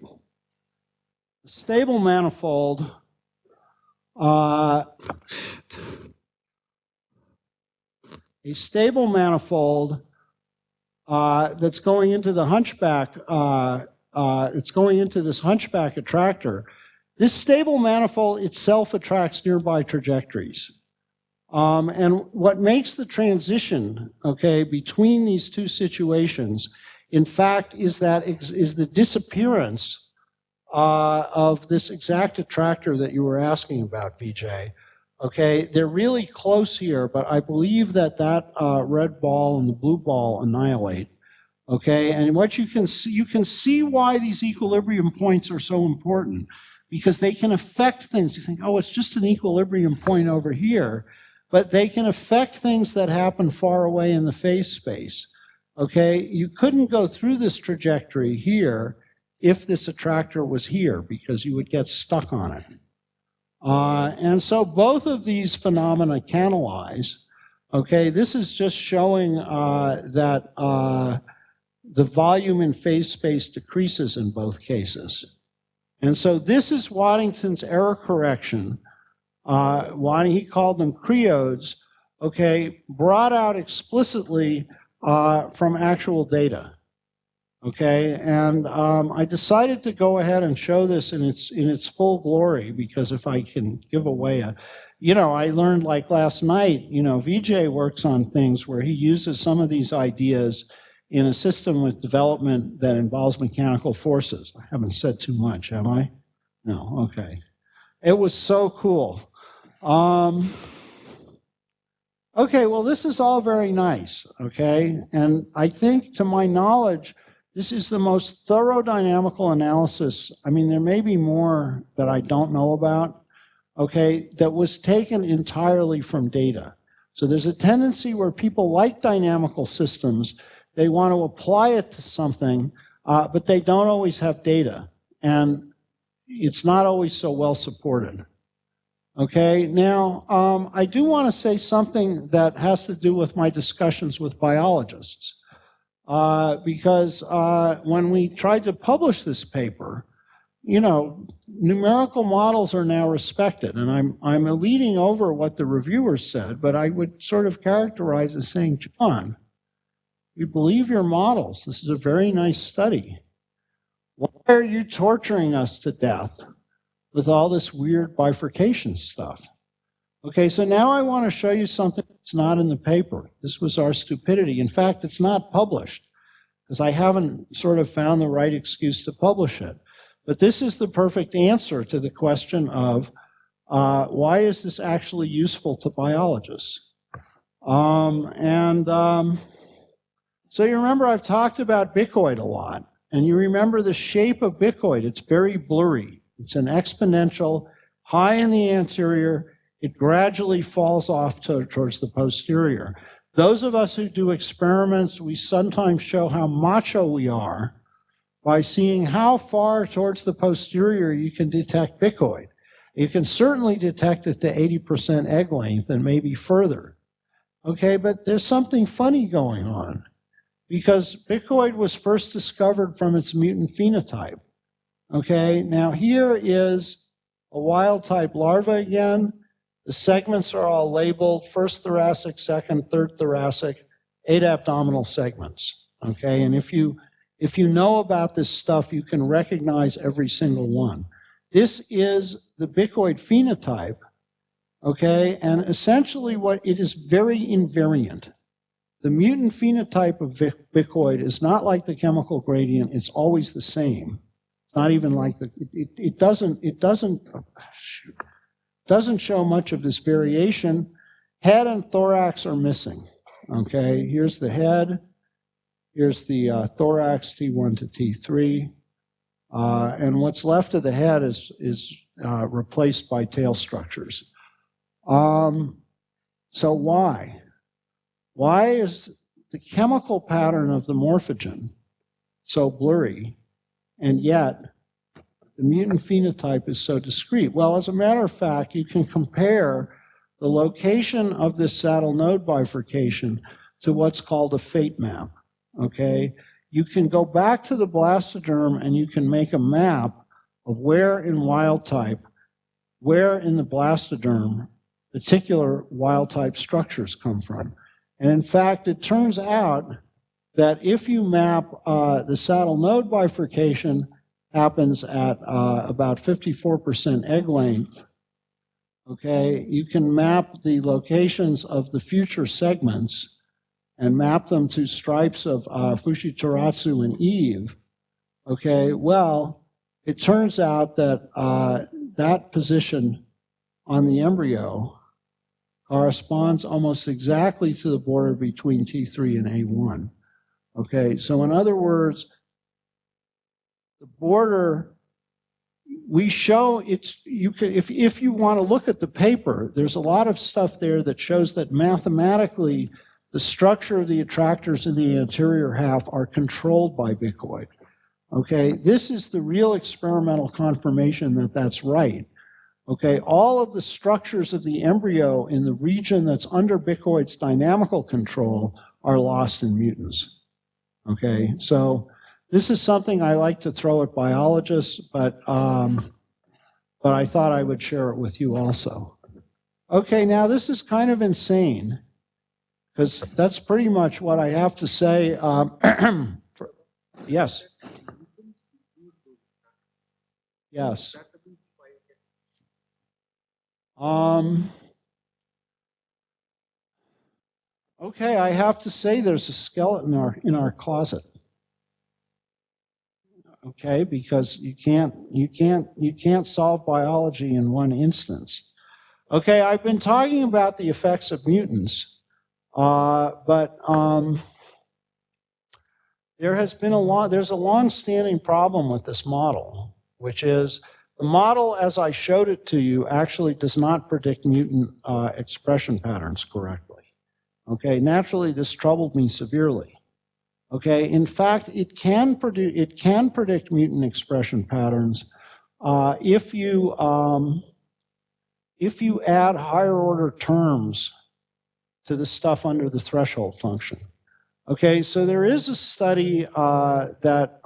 Stable manifold a stable manifold that's going into the hunchback, it's going into this hunchback attractor. This stable manifold itself attracts nearby trajectories. And what makes the transition, okay, between these two situations, in fact, is the disappearance of this exact attractor that you were asking about, Vijay. Okay, they're really close here, but I believe that red ball and the blue ball annihilate. Okay, and what you can see why these equilibrium points are so important, because they can affect things. You think, oh, it's just an equilibrium point over here, but they can affect things that happen far away in the phase space. Okay, you couldn't go through this trajectory here if this attractor was here, because you would get stuck on it. And so both of these phenomena canalize. Okay, this is just showing that the volume in phase space decreases in both cases. And so this is Waddington's error correction. He called them creodes, okay, brought out explicitly from actual data. Okay, and I decided to go ahead and show this in its full glory, because if I can give away I learned like last night, Vijay works on things where he uses some of these ideas in a system with development that involves mechanical forces. I haven't said too much, have I? No, okay. It was so cool. Okay, well, this is all very nice, okay? And I think, to my knowledge, this is the most thorough dynamical analysis. I mean, there may be more that I don't know about, okay, that was taken entirely from data. So there's a tendency where people like dynamical systems, they want to apply it to something, but they don't always have data. And it's not always so well supported. Okay, now, I do want to say something that has to do with my discussions with biologists. Because when we tried to publish this paper, numerical models are now respected, and I'm eluding over what the reviewers said, but I would sort of characterize as saying, John, we believe your models. This is a very nice study. Why are you torturing us to death with all this weird bifurcation stuff? Okay, so now I want to show you something that's not in the paper. This was our stupidity. In fact, it's not published, because I haven't sort of found the right excuse to publish it. But this is the perfect answer to the question of why is this actually useful to biologists? So you remember I've talked about bicoid a lot, and you remember the shape of bicoid. It's very blurry. It's an exponential, high in the anterior. It gradually falls off towards the posterior. Those of us who do experiments, we sometimes show how macho we are by seeing how far towards the posterior you can detect bicoid. You can certainly detect it to 80% egg length and maybe further. Okay, but there's something funny going on, because bicoid was first discovered from its mutant phenotype. Okay, now here is a wild type larva again. The segments are all labeled, first thoracic, second, third thoracic, 8 abdominal segments. Okay, and if you know about this stuff, you can recognize every single one. This is the bicoid phenotype, okay, and essentially it is very invariant. The mutant phenotype of bicoid is not like the chemical gradient, it's always the same. Not even like it doesn't show much of this variation. Head and thorax are missing. Okay, here's the head. Here's the thorax, T1 to T3. And what's left of the head is replaced by tail structures. So why? Why is the chemical pattern of the morphogen so blurry, and yet the mutant phenotype is so discrete? Well, as a matter of fact, you can compare the location of this saddle node bifurcation to what's called a fate map, okay? You can go back to the blastoderm and you can make a map of where in wild type, where in the blastoderm particular wild type structures come from. And in fact, it turns out that if you map the saddle node bifurcation happens at about 54% egg length, okay, you can map the locations of the future segments and map them to stripes of Fushitaratsu and Eve, okay, well, it turns out that that position on the embryo corresponds almost exactly to the border between T3 and A1. Okay, so in other words, the border, we show it's, you can, if you want to look at the paper, there's a lot of stuff there that shows that mathematically the structure of the attractors in the anterior half are controlled by bicoid. Okay, this is the real experimental confirmation that that's right. Okay, all of the structures of the embryo in the region that's under bicoid's dynamical control are lost in mutants. Okay, so this is something I like to throw at biologists, but I thought I would share it with you also. Okay, now this is kind of insane, because that's pretty much what I have to say. Yes. Yes. Okay, I have to say there's a skeleton in our closet. Okay, because you can't solve biology in one instance. Okay, I've been talking about the effects of mutants, but there's a long-standing problem with this model, which is the model, as I showed it to you, actually does not predict mutant expression patterns correctly. Okay, naturally, this troubled me severely. Okay, in fact, it can predict mutant expression patterns if you add higher order terms to the stuff under the threshold function. Okay, so there is a study that,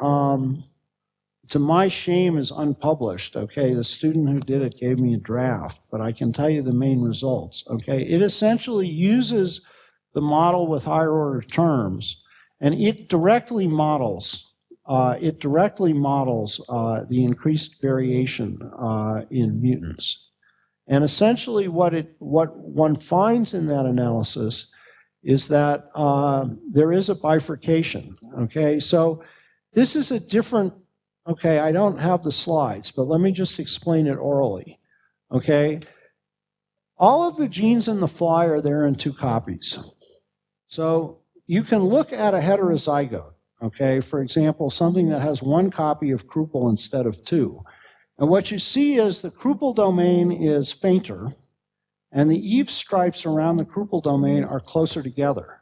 to my shame, is unpublished. Okay, the student who did it gave me a draft, but I can tell you the main results. Okay, it essentially uses the model with higher order terms, and it directly models the increased variation in mutants. And essentially what one finds in that analysis is that there is a bifurcation. Okay, so this is a different, okay, I don't have the slides, but let me just explain it orally. Okay, all of the genes in the fly are there in 2 copies. So you can look at a heterozygote, okay, for example, something that has 1 copy of Krupel instead of 2. And what you see is the Krupel domain is fainter, and the Eve stripes around the Krupel domain are closer together.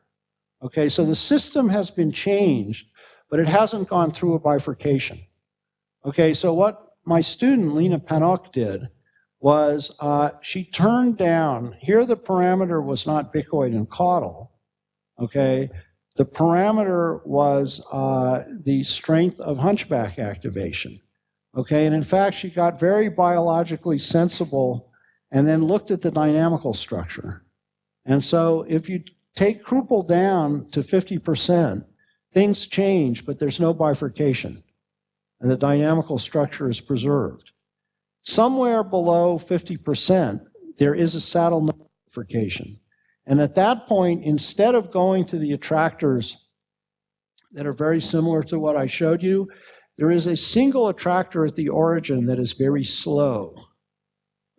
Okay, so the system has been changed, but it hasn't gone through a bifurcation. Okay, so what my student, Lena Panok, did was she turned down, here the parameter was not bicoid and caudal, okay, the parameter was the strength of hunchback activation. Okay, and in fact, she got very biologically sensible and then looked at the dynamical structure. And so if you take Krupel down to 50%, things change, but there's no bifurcation, and the dynamical structure is preserved. Somewhere below 50%, there is a saddle node bifurcation. And at that point, instead of going to the attractors that are very similar to what I showed you, there is a single attractor at the origin that is very slow.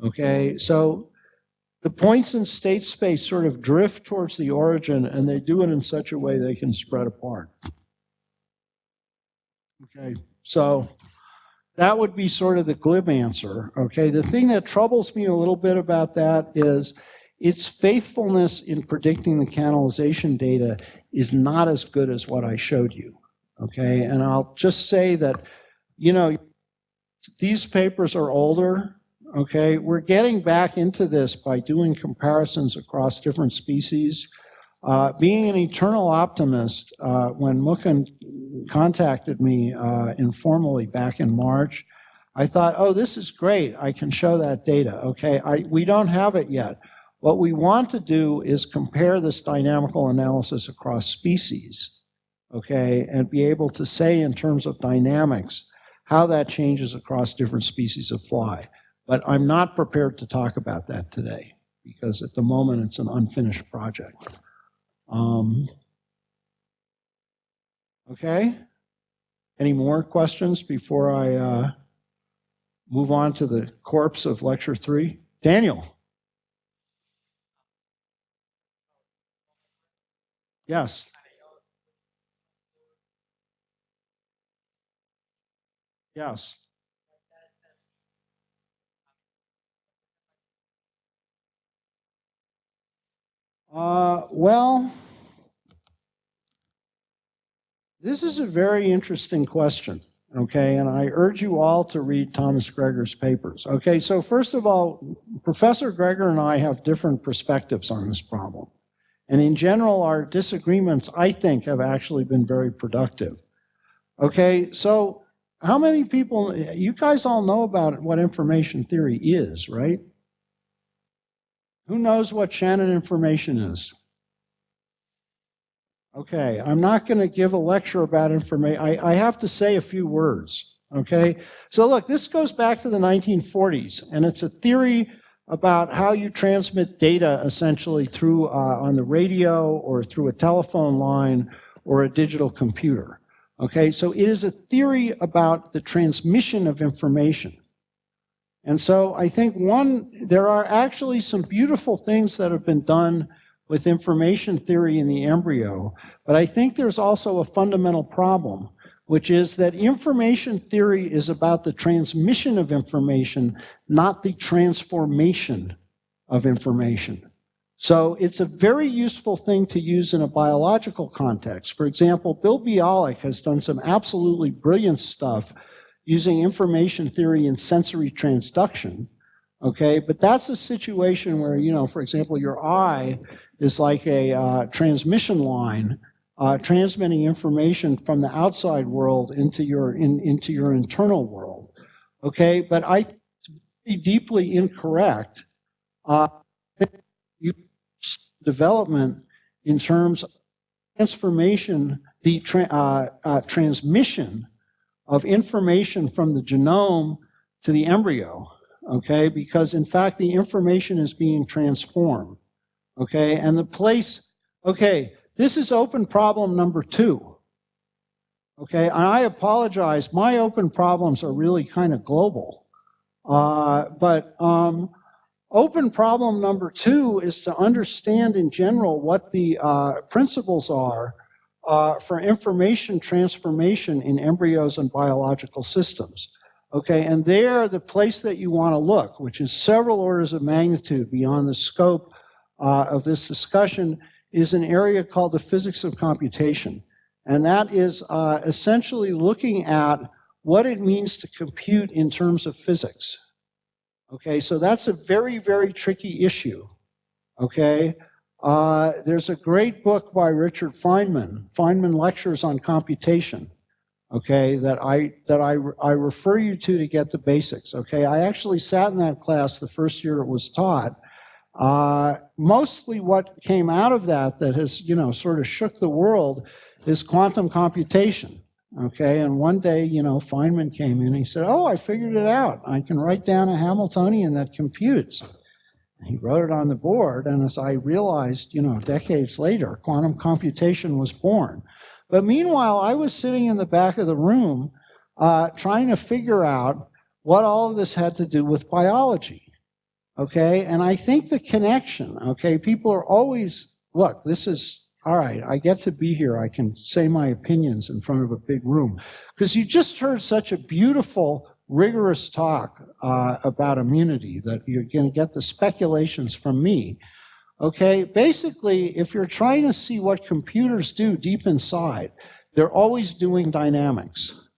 Okay, so the points in state space sort of drift towards the origin, and they do it in such a way they can spread apart. Okay, so that would be sort of the glib answer. Okay, the thing that troubles me a little bit about that is its faithfulness in predicting the canalization data is not as good as what I showed you. Okay, and I'll just say that, you know, these papers are older. Okay, we're getting back into this by doing comparisons across different species. Being an eternal optimist, when Mukund contacted me informally back in March, I thought, oh, this is great. I can show that data. Okay, we don't have it yet. What we want to do is compare this dynamical analysis across species, okay, and be able to say in terms of dynamics how that changes across different species of fly. But I'm not prepared to talk about that today because at the moment it's an unfinished project. Okay, any more questions before I move on to the corpse of lecture 3? Daniel. Yes. Yes. Well, this is a very interesting question, okay, and I urge you all to read Thomas Greger's papers. Okay, so first of all, Professor Greger and I have different perspectives on this problem. And in general, our disagreements, I think, have actually been very productive. Okay, so how many people, you guys all know about what information theory is, right? Who knows what Shannon information is? Okay, I'm not going to give a lecture about information. I have to say a few words, okay? So look, this goes back to the 1940s, and it's a theory about how you transmit data essentially through on the radio or through a telephone line or a digital computer. Okay, so it is a theory about the transmission of information. And so I think there are actually some beautiful things that have been done with information theory in the embryo, but I think there's also a fundamental problem, which is that information theory is about the transmission of information, not the transformation of information. So it's a very useful thing to use in a biological context. For example, Bill Bialik has done some absolutely brilliant stuff using information theory in sensory transduction, okay? But that's a situation where, you know, for example, your eye is like a transmission line transmitting information from the outside world into your internal world, okay? But I think it's deeply incorrect development in terms of transformation, the transmission of information from the genome to the embryo, okay? Because in fact, the information is being transformed, okay? And the place, okay, this is open problem number 2, okay? And I apologize, my open problems are really kind of global. Open problem number 2 is to understand in general what the principles are for information transformation in embryos and biological systems. Okay, and there, the place that you want to look, which is several orders of magnitude beyond the scope of this discussion, is an area called the physics of computation. And that is essentially looking at what it means to compute in terms of physics. Okay, so that's a very, very tricky issue. Okay, there's a great book by Richard Feynman Lectures on Computation, okay, that I refer you to get the basics, okay? I actually sat in that class the first year it was taught. Mostly what came out of that has, you know, sort of shook the world is quantum computation, okay? And one day, you know, Feynman came in and he said, oh, I figured it out. I can write down a Hamiltonian that computes. He wrote it on the board, and as I realized, you know, decades later, quantum computation was born. But meanwhile, I was sitting in the back of the room trying to figure out what all of this had to do with biology, okay? And I think the connection, okay, people are always, look, this is all right, I get to be here. I can say my opinions in front of a big room. Because you just heard such a beautiful, rigorous talk about immunity that you're going to get the speculations from me. Okay, basically, if you're trying to see what computers do deep inside, they're always doing dynamics.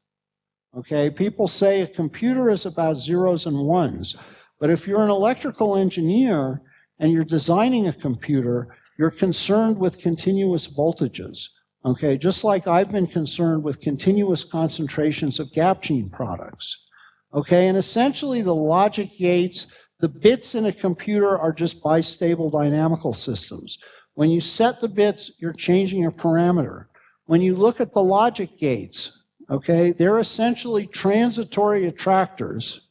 Okay, people say a computer is about zeros and ones, but if you're an electrical engineer and you're designing a computer, you're concerned with continuous voltages. Okay, just like I've been concerned with continuous concentrations of gap gene products. Okay, and essentially the logic gates, the bits in a computer are just bistable dynamical systems. When you set the bits, you're changing a parameter. When you look at the logic gates, okay, they're essentially transitory attractors,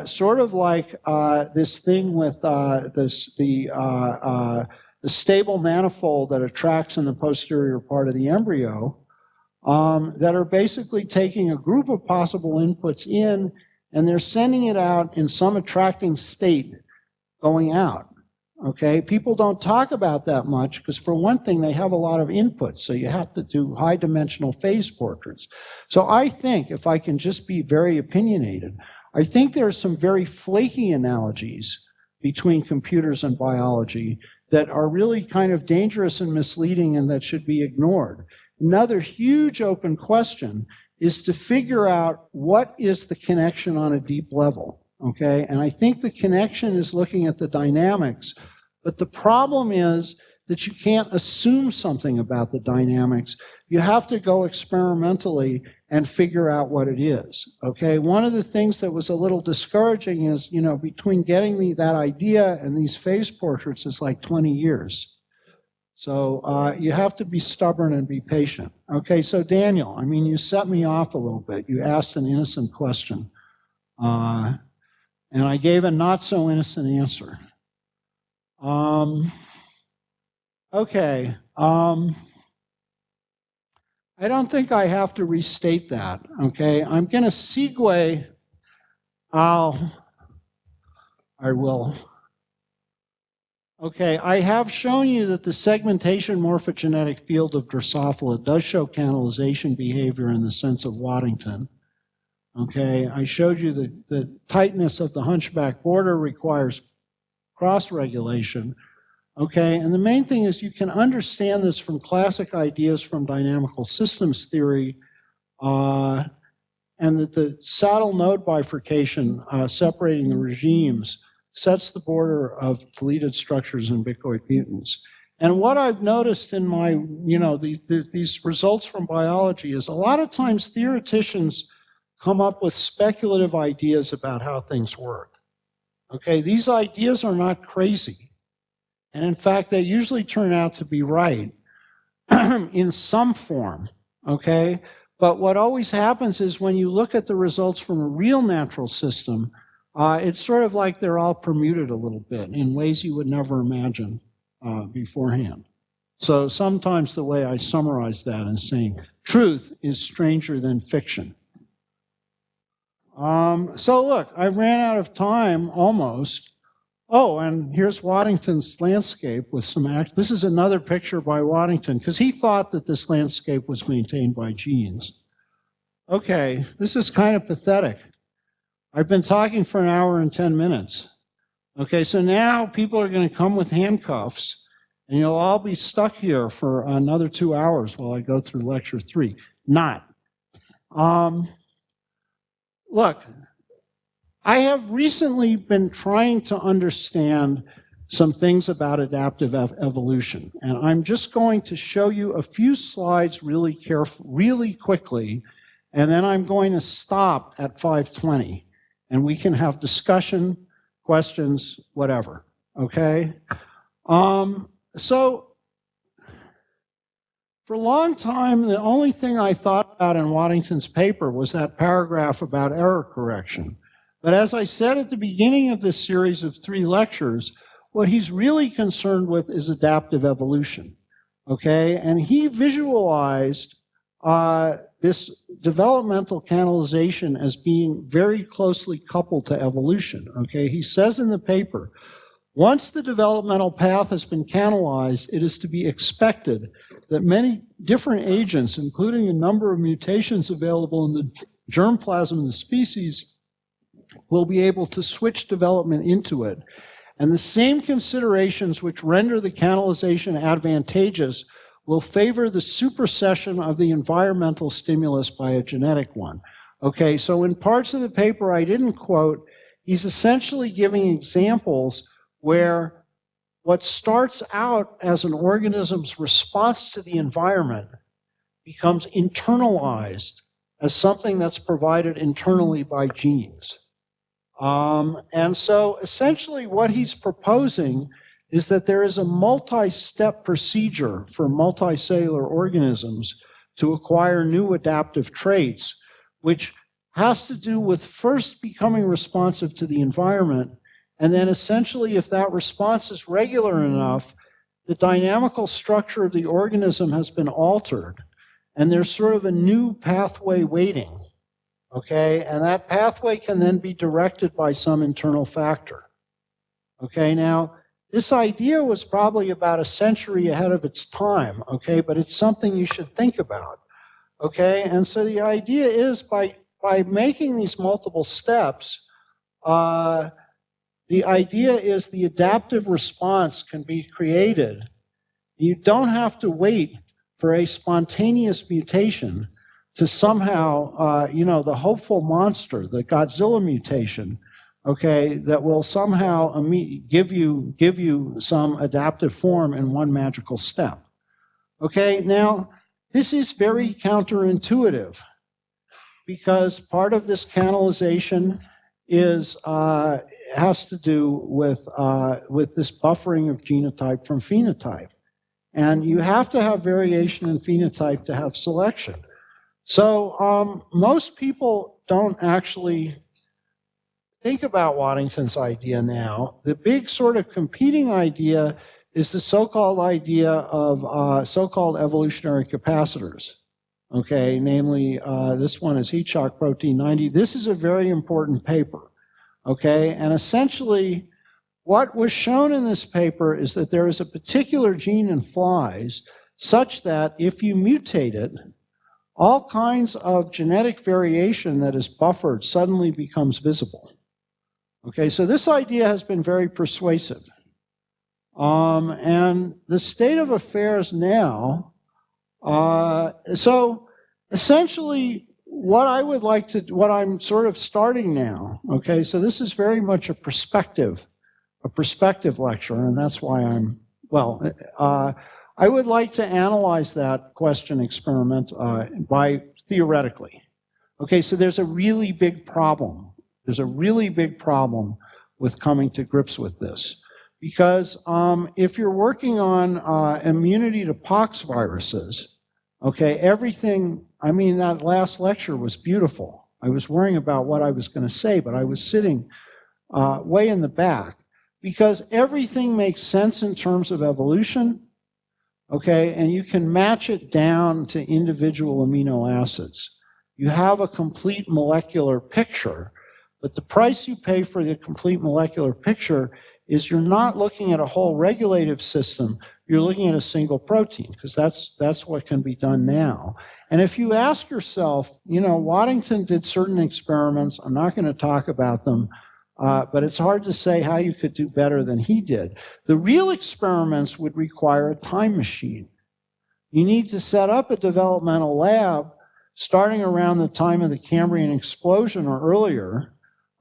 sort of like this thing with the stable manifold that attracts in the posterior part of the embryo, that are basically taking a group of possible inputs in, and they're sending it out in some attracting state going out. Okay, people don't talk about that much because, for one thing, they have a lot of inputs, so you have to do high dimensional phase portraits. So I think, if I can just be very opinionated, I think there are some very flaky analogies between computers and biology that are really kind of dangerous and misleading and that should be ignored. Another huge open question is to figure out what is the connection on a deep level. Okay, and I think the connection is looking at the dynamics, but the problem is that you can't assume something about the dynamics. You have to go experimentally and figure out what it is. Okay, one of the things that was a little discouraging is, you know, between getting that idea and these phase portraits is like 20 years. So you have to be stubborn and be patient. Okay, so Daniel, I mean, you set me off a little bit. You asked an innocent question. And I gave a not so innocent answer. Okay. I don't think I have to restate that. Okay. I'm going to segue. I will. Okay. I have shown you that the segmentation morphogenetic field of Drosophila does show canalization behavior in the sense of Waddington. Okay, I showed you that the tightness of the hunchback border requires cross-regulation. Okay, and the main thing is you can understand this from classic ideas from dynamical systems theory, and that the saddle node bifurcation separating the regimes sets the border of deleted structures in bicoid mutants. And what I've noticed in my, you know, these results from biology is a lot of times theoreticians come up with speculative ideas about how things work. Okay, these ideas are not crazy. And in fact, they usually turn out to be right in some form, okay? But what always happens is when you look at the results from a real natural system, it's sort of like they're all permuted a little bit in ways you would never imagine beforehand. So sometimes the way I summarize that is saying, truth is stranger than fiction. So look, I ran out of time almost. Oh, and here's Waddington's landscape with some this is another picture by Waddington, because he thought that this landscape was maintained by genes. Okay, this is kind of pathetic. I've been talking for an hour and 10 minutes. Okay, so now people are going to come with handcuffs, and you'll all be stuck here for another 2 hours while I go through lecture 3. Not. Look, I have recently been trying to understand some things about adaptive evolution, and I'm just going to show you a few slides really quickly, and then I'm going to stop at 5:20, and we can have discussion, questions, whatever, okay? So for a long time, the only thing I thought about in Waddington's paper was that paragraph about error correction. But as I said at the beginning of this series of 3 lectures, what he's really concerned with is adaptive evolution, okay? And he visualized this developmental canalization as being very closely coupled to evolution, okay? He says in the paper, Once the developmental path has been canalized, it is to be expected that many different agents, including a number of mutations available in the germplasm of the species, will be able to switch development into it. And the same considerations which render the canalization advantageous will favor the supersession of the environmental stimulus by a genetic one. Okay, so in parts of the paper I didn't quote, he's essentially giving examples where what starts out as an organism's response to the environment becomes internalized as something that's provided internally by genes. And so essentially what he's proposing is that there is a multi-step procedure for multicellular organisms to acquire new adaptive traits, which has to do with first becoming responsive to the environment, and then essentially if that response is regular enough, the dynamical structure of the organism has been altered, and there's sort of a new pathway waiting. Okay, and that pathway can then be directed by some internal factor. Okay, now, this idea was probably about a century ahead of its time, okay, but it's something you should think about. Okay, and so the idea is by making these multiple steps, the idea is the adaptive response can be created. You don't have to wait for a spontaneous mutation to somehow, the hopeful monster, the Godzilla mutation, okay, that will somehow give you some adaptive form in one magical step. Okay, now, this is very counterintuitive because part of this canalization has to do with this buffering of genotype from phenotype. And you have to have variation in phenotype to have selection. So most people don't actually think about Waddington's idea now. The big sort of competing idea is the so-called idea of so-called evolutionary capacitors. Okay, namely, this one is heat shock protein 90. This is a very important paper. Okay, and essentially, what was shown in this paper is that there is a particular gene in flies such that if you mutate it, all kinds of genetic variation that is buffered suddenly becomes visible. Okay, so this idea has been very persuasive. And the state of affairs now, so essentially what I'm sort of starting now, okay, so this is very much a perspective lecture, and that's why I would like to analyze that question theoretically. Okay, so there's a really big problem. There's a really big problem with coming to grips with this. Because if you're working on immunity to pox viruses, okay, that last lecture was beautiful. I was worrying about what I was going to say, but I was sitting way in the back. Because everything makes sense in terms of evolution, okay, and you can match it down to individual amino acids. You have a complete molecular picture, but the price you pay for the complete molecular picture is you're not looking at a whole regulative system, you're looking at a single protein, because that's what can be done now. And if you ask yourself, Waddington did certain experiments, I'm not going to talk about them, but it's hard to say how you could do better than he did. The real experiments would require a time machine. You need to set up a developmental lab starting around the time of the Cambrian explosion or earlier,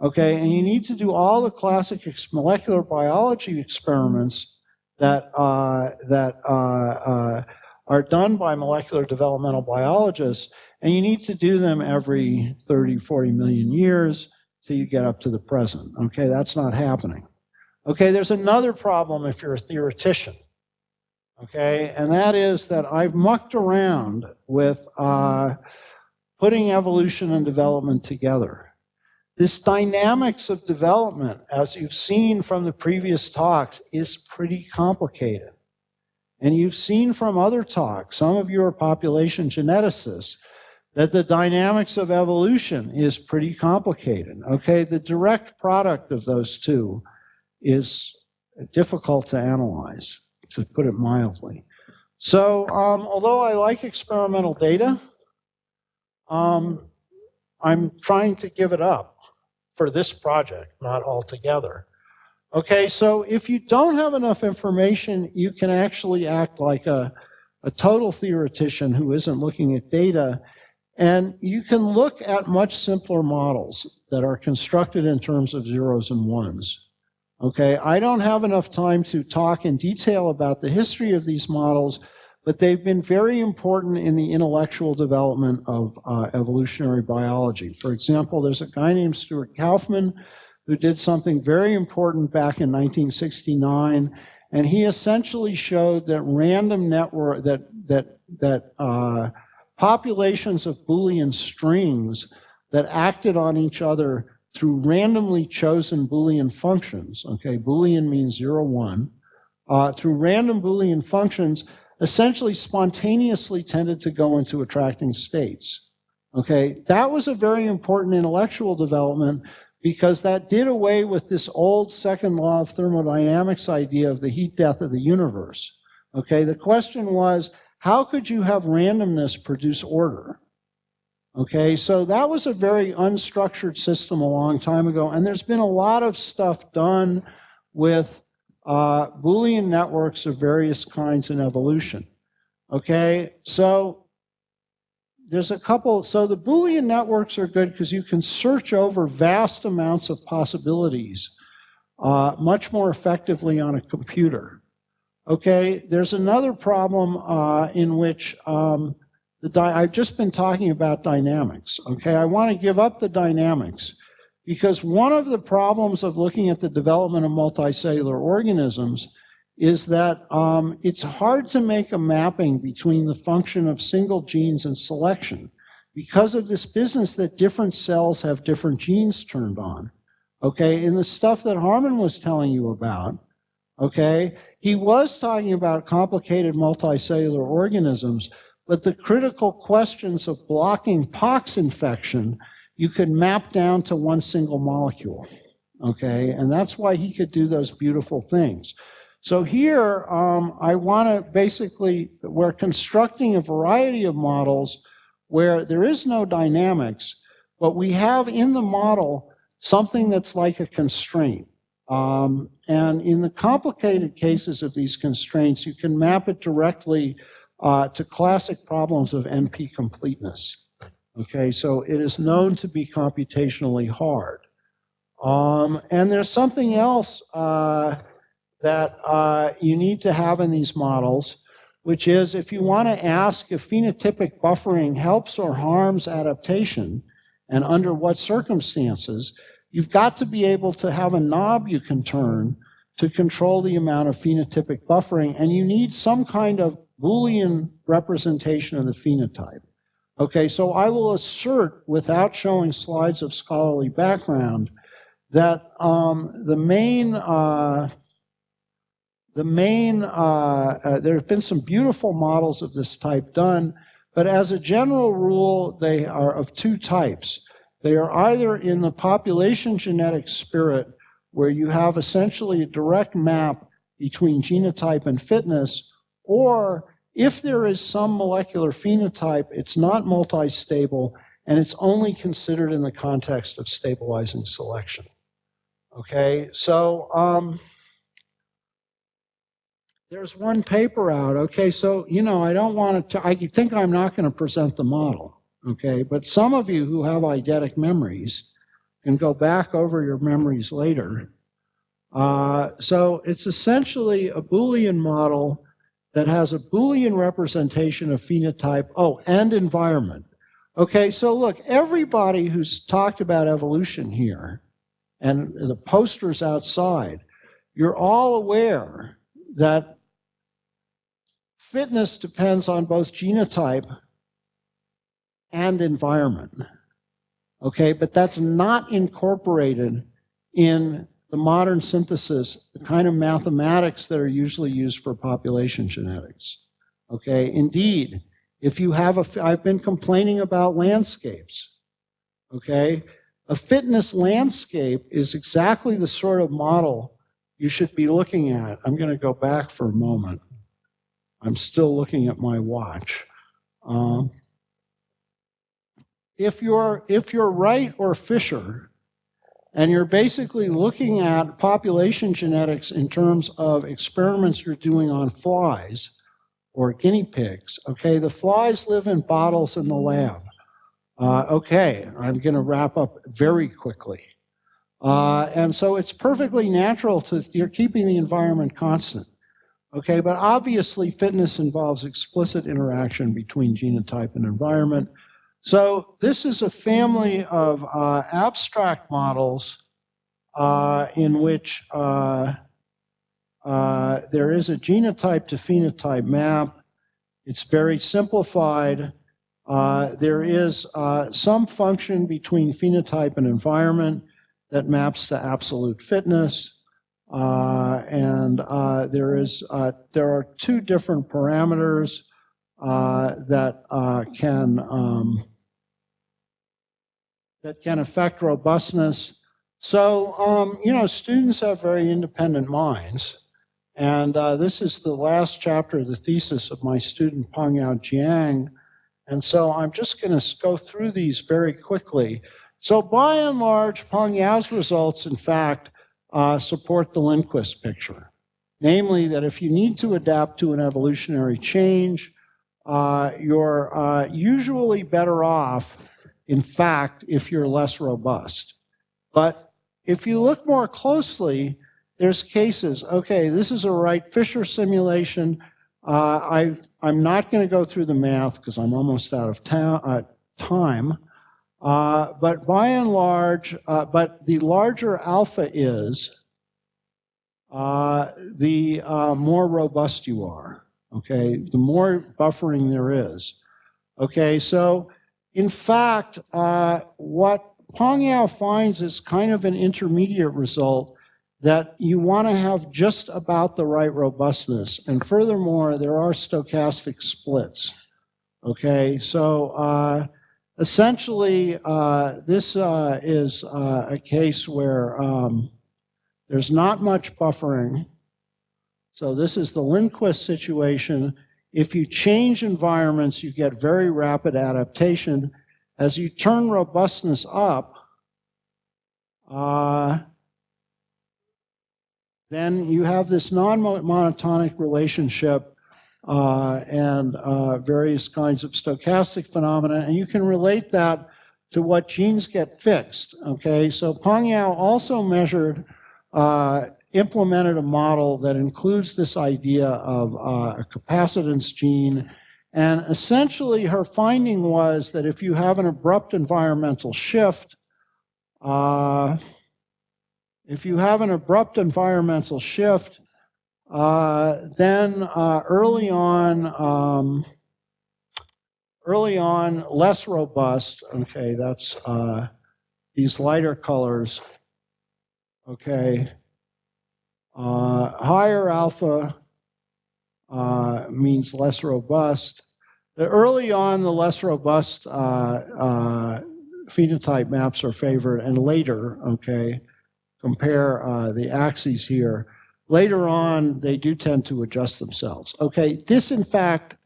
okay, and you need to do all the classic molecular biology experiments that are done by molecular developmental biologists, and you need to do them every 30, 40 million years till you get up to the present. Okay, that's not happening. Okay, there's another problem if you're a theoretician. Okay, and that is that I've mucked around with putting evolution and development together. This dynamics of development, as you've seen from the previous talks, is pretty complicated. And you've seen from other talks, some of you are population geneticists, that the dynamics of evolution is pretty complicated. Okay, the direct product of those two is difficult to analyze, to put it mildly. So although I like experimental data, I'm trying to give it up for this project, not altogether. Okay, so if you don't have enough information, you can actually act like a total theoretician who isn't looking at data, and you can look at much simpler models that are constructed in terms of zeros and ones. Okay, I don't have enough time to talk in detail about the history of these models, but they've been very important in the intellectual development of evolutionary biology. For example, there's a guy named Stuart Kaufman who did something very important back in 1969, and he essentially showed that random network, that populations of Boolean strings that acted on each other through randomly chosen Boolean functions, okay, Boolean means 0, 1, through random Boolean functions, essentially spontaneously tended to go into attracting states. Okay, that was a very important intellectual development because that did away with this old second law of thermodynamics idea of the heat death of the universe. Okay, the question was, how could you have randomness produce order? Okay, so that was a very unstructured system a long time ago, and there's been a lot of stuff done with Boolean networks of various kinds in evolution. Okay, so there's a couple, so the Boolean networks are good because you can search over vast amounts of possibilities much more effectively on a computer. Okay, there's another problem in which I've just been talking about dynamics. Okay, I want to give up the dynamics because one of the problems of looking at the development of multicellular organisms is that it's hard to make a mapping between the function of single genes and selection because of this business that different cells have different genes turned on. Okay, in the stuff that Harman was telling you about, okay, he was talking about complicated multicellular organisms, but the critical questions of blocking pox infection you could map down to one single molecule, okay? And that's why he could do those beautiful things. So here, I want to basically, we're constructing a variety of models where there is no dynamics, but we have in the model something that's like a constraint. And in the complicated cases of these constraints, you can map it directly to classic problems of NP completeness. Okay, so it is known to be computationally hard. And there's something else that you need to have in these models, which is if you want to ask if phenotypic buffering helps or harms adaptation, and under what circumstances, you've got to be able to have a knob you can turn to control the amount of phenotypic buffering, and you need some kind of Boolean representation of the phenotype. Okay, so I will assert, without showing slides of scholarly background, that there have been some beautiful models of this type done, but as a general rule, they are of two types. They are either in the population genetic spirit, where you have essentially a direct map between genotype and fitness, or if there is some molecular phenotype, it's not multi-stable, and it's only considered in the context of stabilizing selection. Okay, so there's one paper out. Okay, so, you know, I don't want to, I think I'm not going to present the model. Okay, but some of you who have eidetic memories can go back over your memories later. So it's essentially a Boolean model that has a Boolean representation of phenotype, and environment. Okay, so look, everybody who's talked about evolution here, and the posters outside, you're all aware that fitness depends on both genotype and environment. Okay, but that's not incorporated in the modern synthesis, the kind of mathematics that are usually used for population genetics. Okay, indeed, if you have I've been complaining about landscapes. Okay, a fitness landscape is exactly the sort of model you should be looking at. I'm going to go back for a moment. I'm still looking at my watch. If you're Wright or Fisher, and you're basically looking at population genetics in terms of experiments you're doing on flies or guinea pigs, okay, the flies live in bottles in the lab. Okay, I'm going to wrap up very quickly. And so it's perfectly natural you're keeping the environment constant. Okay, but obviously fitness involves explicit interaction between genotype and environment. So this is a family of abstract models in which there is a genotype to phenotype map. It's very simplified. There is some function between phenotype and environment that maps to absolute fitness. There are two different parameters that can affect robustness. So, students have very independent minds. And this is the last chapter of the thesis of my student, Pangyao Jiang. And so I'm just going to go through these very quickly. So by and large, Pangyao's results, in fact, support the Lindquist picture. Namely, that if you need to adapt to an evolutionary change, you're usually better off, in fact, if you're less robust. But if you look more closely, there's cases. Okay, this is a Wright-Fisher simulation. I'm not going to go through the math because I'm almost out of time. But by and large, but the larger alpha is, the more robust you are. Okay, the more buffering there is. Okay, so in fact, what Pangyao finds is kind of an intermediate result that you want to have just about the right robustness. And furthermore, there are stochastic splits. Okay, so essentially, this is a case where there's not much buffering. So this is the Lindquist situation. If you change environments, you get very rapid adaptation. As you turn robustness up, then you have this non-monotonic relationship and various kinds of stochastic phenomena, and you can relate that to what genes get fixed. Okay, so Pangyao also implemented a model that includes this idea of a capacitance gene. And essentially, her finding was that if you have an abrupt environmental shift, then early on, less robust. Okay, that's these lighter colors. Okay, higher alpha means less robust. Early on, the less robust phenotype maps are favored, and later, okay, compare the axes here. Later on, they do tend to adjust themselves. Okay, this, in fact,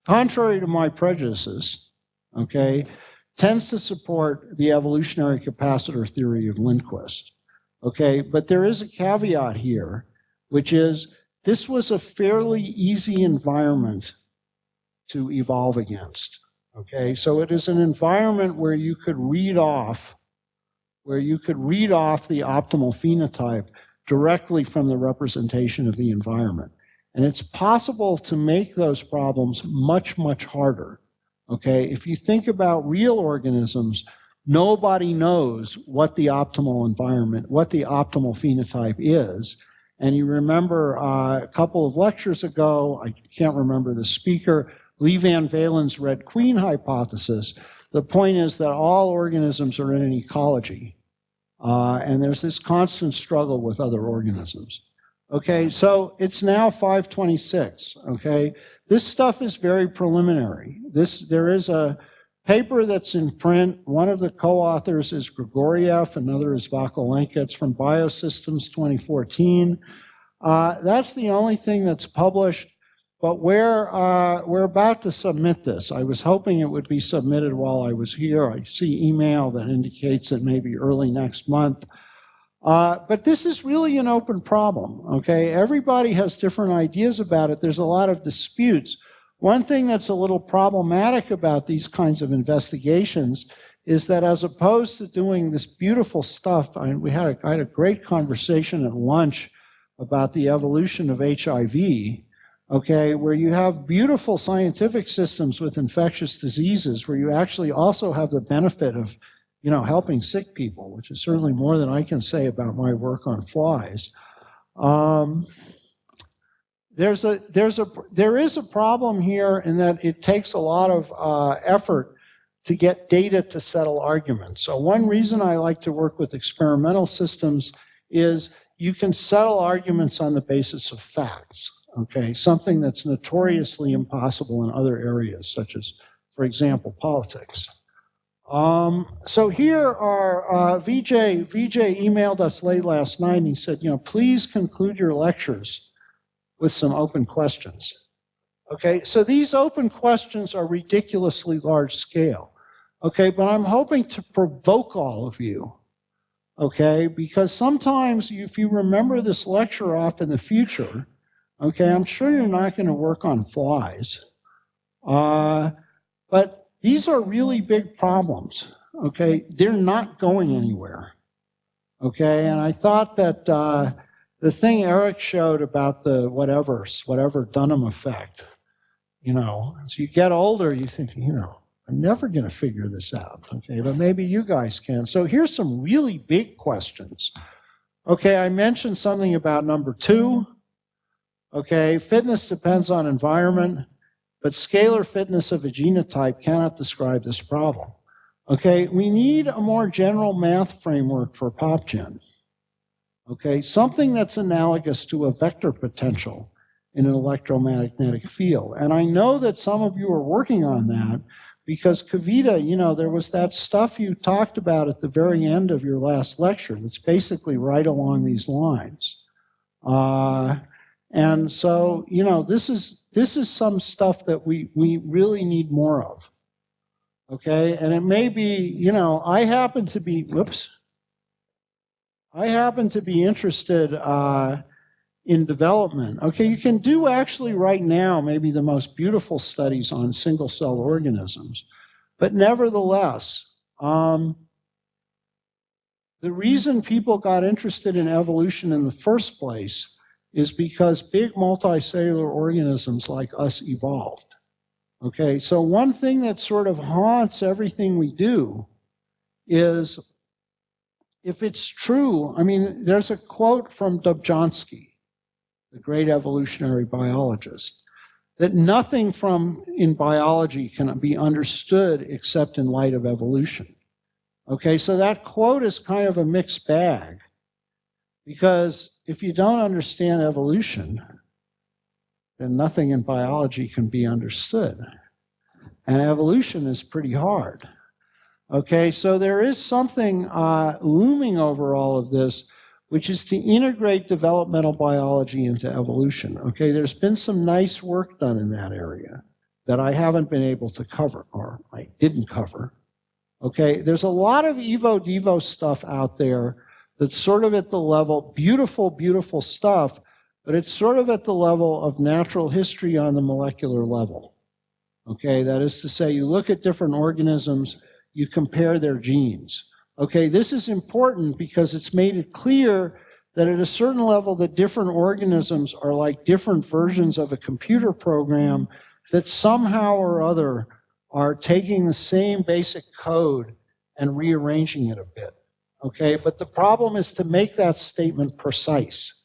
contrary to my prejudices, okay, tends to support the evolutionary capacitor theory of Lindquist. Okay, but there is a caveat here, which is this was a fairly easy environment to evolve against. Okay, so it is an environment where you could read off the optimal phenotype directly from the representation of the environment. And it's possible to make those problems much, much harder. Okay, if you think about real organisms, nobody knows what the optimal environment, what the optimal phenotype is. And you remember a couple of lectures ago, I can't remember the speaker, Lee Van Valen's Red Queen hypothesis. The point is that all organisms are in an ecology. And there's this constant struggle with other organisms. Okay, so it's now 5:26, okay? This stuff is very preliminary. There is a paper that's in print. One of the co-authors is Grigoriev, another is Vakolenka. It's from Biosystems 2014. That's the only thing that's published, but we're about to submit this. I was hoping it would be submitted while I was here. I see email that indicates it may be early next month. But this is really an open problem, okay? Everybody has different ideas about it. There's a lot of disputes. One thing that's a little problematic about these kinds of investigations is that as opposed to doing this beautiful stuff, I had a great conversation at lunch about the evolution of HIV, okay, where you have beautiful scientific systems with infectious diseases, where you actually also have the benefit of, helping sick people, which is certainly more than I can say about my work on flies. There is a problem here in that it takes a lot of effort to get data to settle arguments. So one reason I like to work with experimental systems is you can settle arguments on the basis of facts, okay? Something that's notoriously impossible in other areas, such as, for example, politics. So here are, Vijay emailed us late last night and he said, please conclude your lectures with some open questions. Okay, so these open questions are ridiculously large scale. Okay, but I'm hoping to provoke all of you, okay, because sometimes if you remember this lecture off in the future, okay, I'm sure you're not going to work on flies, but these are really big problems, okay? They're not going anywhere, okay? And I thought that the thing Eric showed about the whatever Dunham effect, as you get older, you think, I'm never going to figure this out, okay, but maybe you guys can. So here's some really big questions. Okay, I mentioned something about number 2. Okay, fitness depends on environment, but scalar fitness of a genotype cannot describe this problem. Okay, we need a more general math framework for PopGen. Okay, something that's analogous to a vector potential in an electromagnetic field. And I know that some of you are working on that, because Kavita, there was that stuff you talked about at the very end of your last lecture that's basically right along these lines. And so, this is some stuff that we really need more of. Okay, and it may be, I happen to be interested in development. Okay, you can do actually right now maybe the most beautiful studies on single-cell organisms, but nevertheless, the reason people got interested in evolution in the first place is because big multicellular organisms like us evolved. Okay, so one thing that sort of haunts everything we do is, if it's true, there's a quote from Dobzhansky, the great evolutionary biologist, that nothing in biology can be understood except in light of evolution. Okay, so that quote is kind of a mixed bag, because if you don't understand evolution, then nothing in biology can be understood. And evolution is pretty hard. Okay, so there is something looming over all of this, which is to integrate developmental biology into evolution. Okay, there's been some nice work done in that area that I haven't been able to cover, or I didn't cover. Okay, there's a lot of Evo-Devo stuff out there that's sort of at the level, beautiful, beautiful stuff, but it's sort of at the level of natural history on the molecular level. Okay, that is to say, you look at different organisms, you compare their genes. Okay, this is important because it's made it clear that at a certain level, the different organisms are like different versions of a computer program that somehow or other are taking the same basic code and rearranging it a bit. Okay, but the problem is to make that statement precise.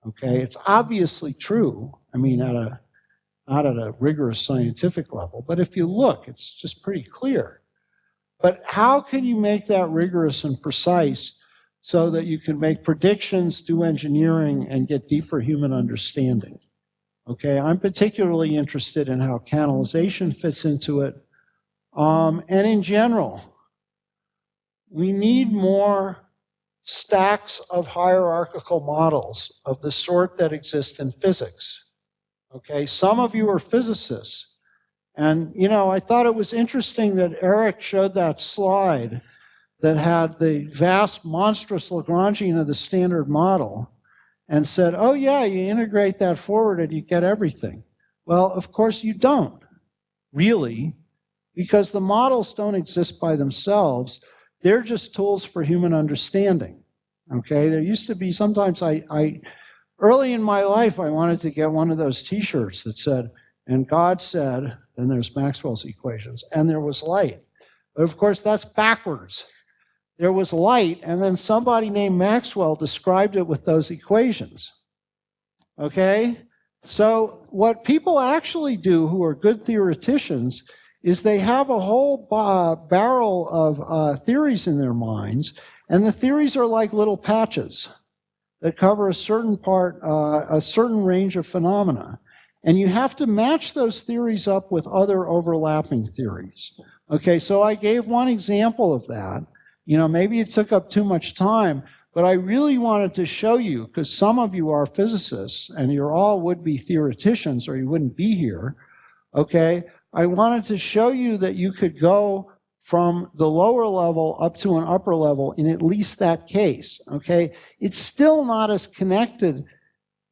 Okay, it's obviously true. Not at a rigorous scientific level, but if you look, it's just pretty clear. But how can you make that rigorous and precise so that you can make predictions, do engineering, and get deeper human understanding? Okay, I'm particularly interested in how canalization fits into it. And in general, we need more stacks of hierarchical models of the sort that exist in physics. Okay, some of you are physicists. And, you know, I thought it was interesting that Eric showed that slide that had the vast, monstrous Lagrangian of the standard model and said, oh yeah, you integrate that forward and you get everything. Well, of course you don't, really, because the models don't exist by themselves. They're just tools for human understanding, okay? There used to be, sometimes early in my life, I wanted to get one of those t-shirts that said, and God said, and there's Maxwell's equations, and there was light. But of course, that's backwards. There was light, and then somebody named Maxwell described it with those equations, okay? So what people actually do who are good theoreticians is they have a whole barrel of theories in their minds, and the theories are like little patches that cover a certain part, a certain range of phenomena. And you have to match those theories up with other overlapping theories. Okay, so I gave one example of that. You know, maybe it took up too much time, but I really wanted to show you, because some of you are physicists, and you're all would-be theoreticians, or you wouldn't be here, okay? I wanted to show you that you could go from the lower level up to an upper level in at least that case, okay? It's still not as connected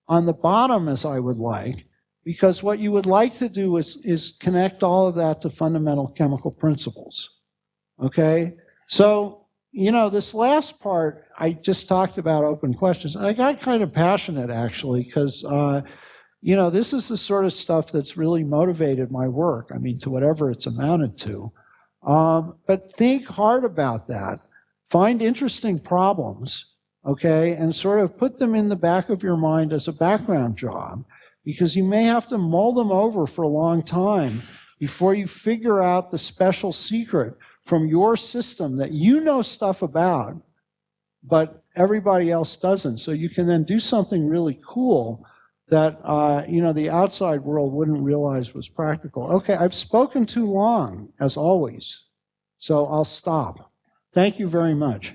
on the bottom as I would like, because what you would like to do is connect all of that to fundamental chemical principles, okay? So, you know, this last part, I just talked about open questions, and I got kind of passionate, actually, because, you know, this is the sort of stuff that's really motivated my work, I mean, to whatever it's amounted to. But think hard about that. Find interesting problems, okay, and sort of put them in the back of your mind as a background job, because you may have to mull them over for a long time before you figure out the special secret from your system that you know stuff about, but everybody else doesn't. So you can then do something really cool that you know, the outside world wouldn't realize was practical. Okay, I've spoken too long, as always, so I'll stop. Thank you very much.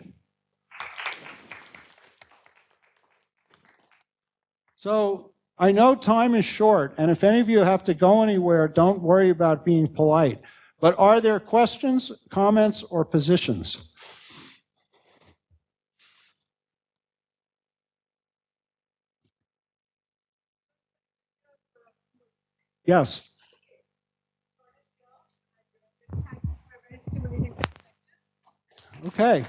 So I know time is short, and if any of you have to go anywhere, don't worry about being polite. But are there questions, comments, or positions? Yes. Okay.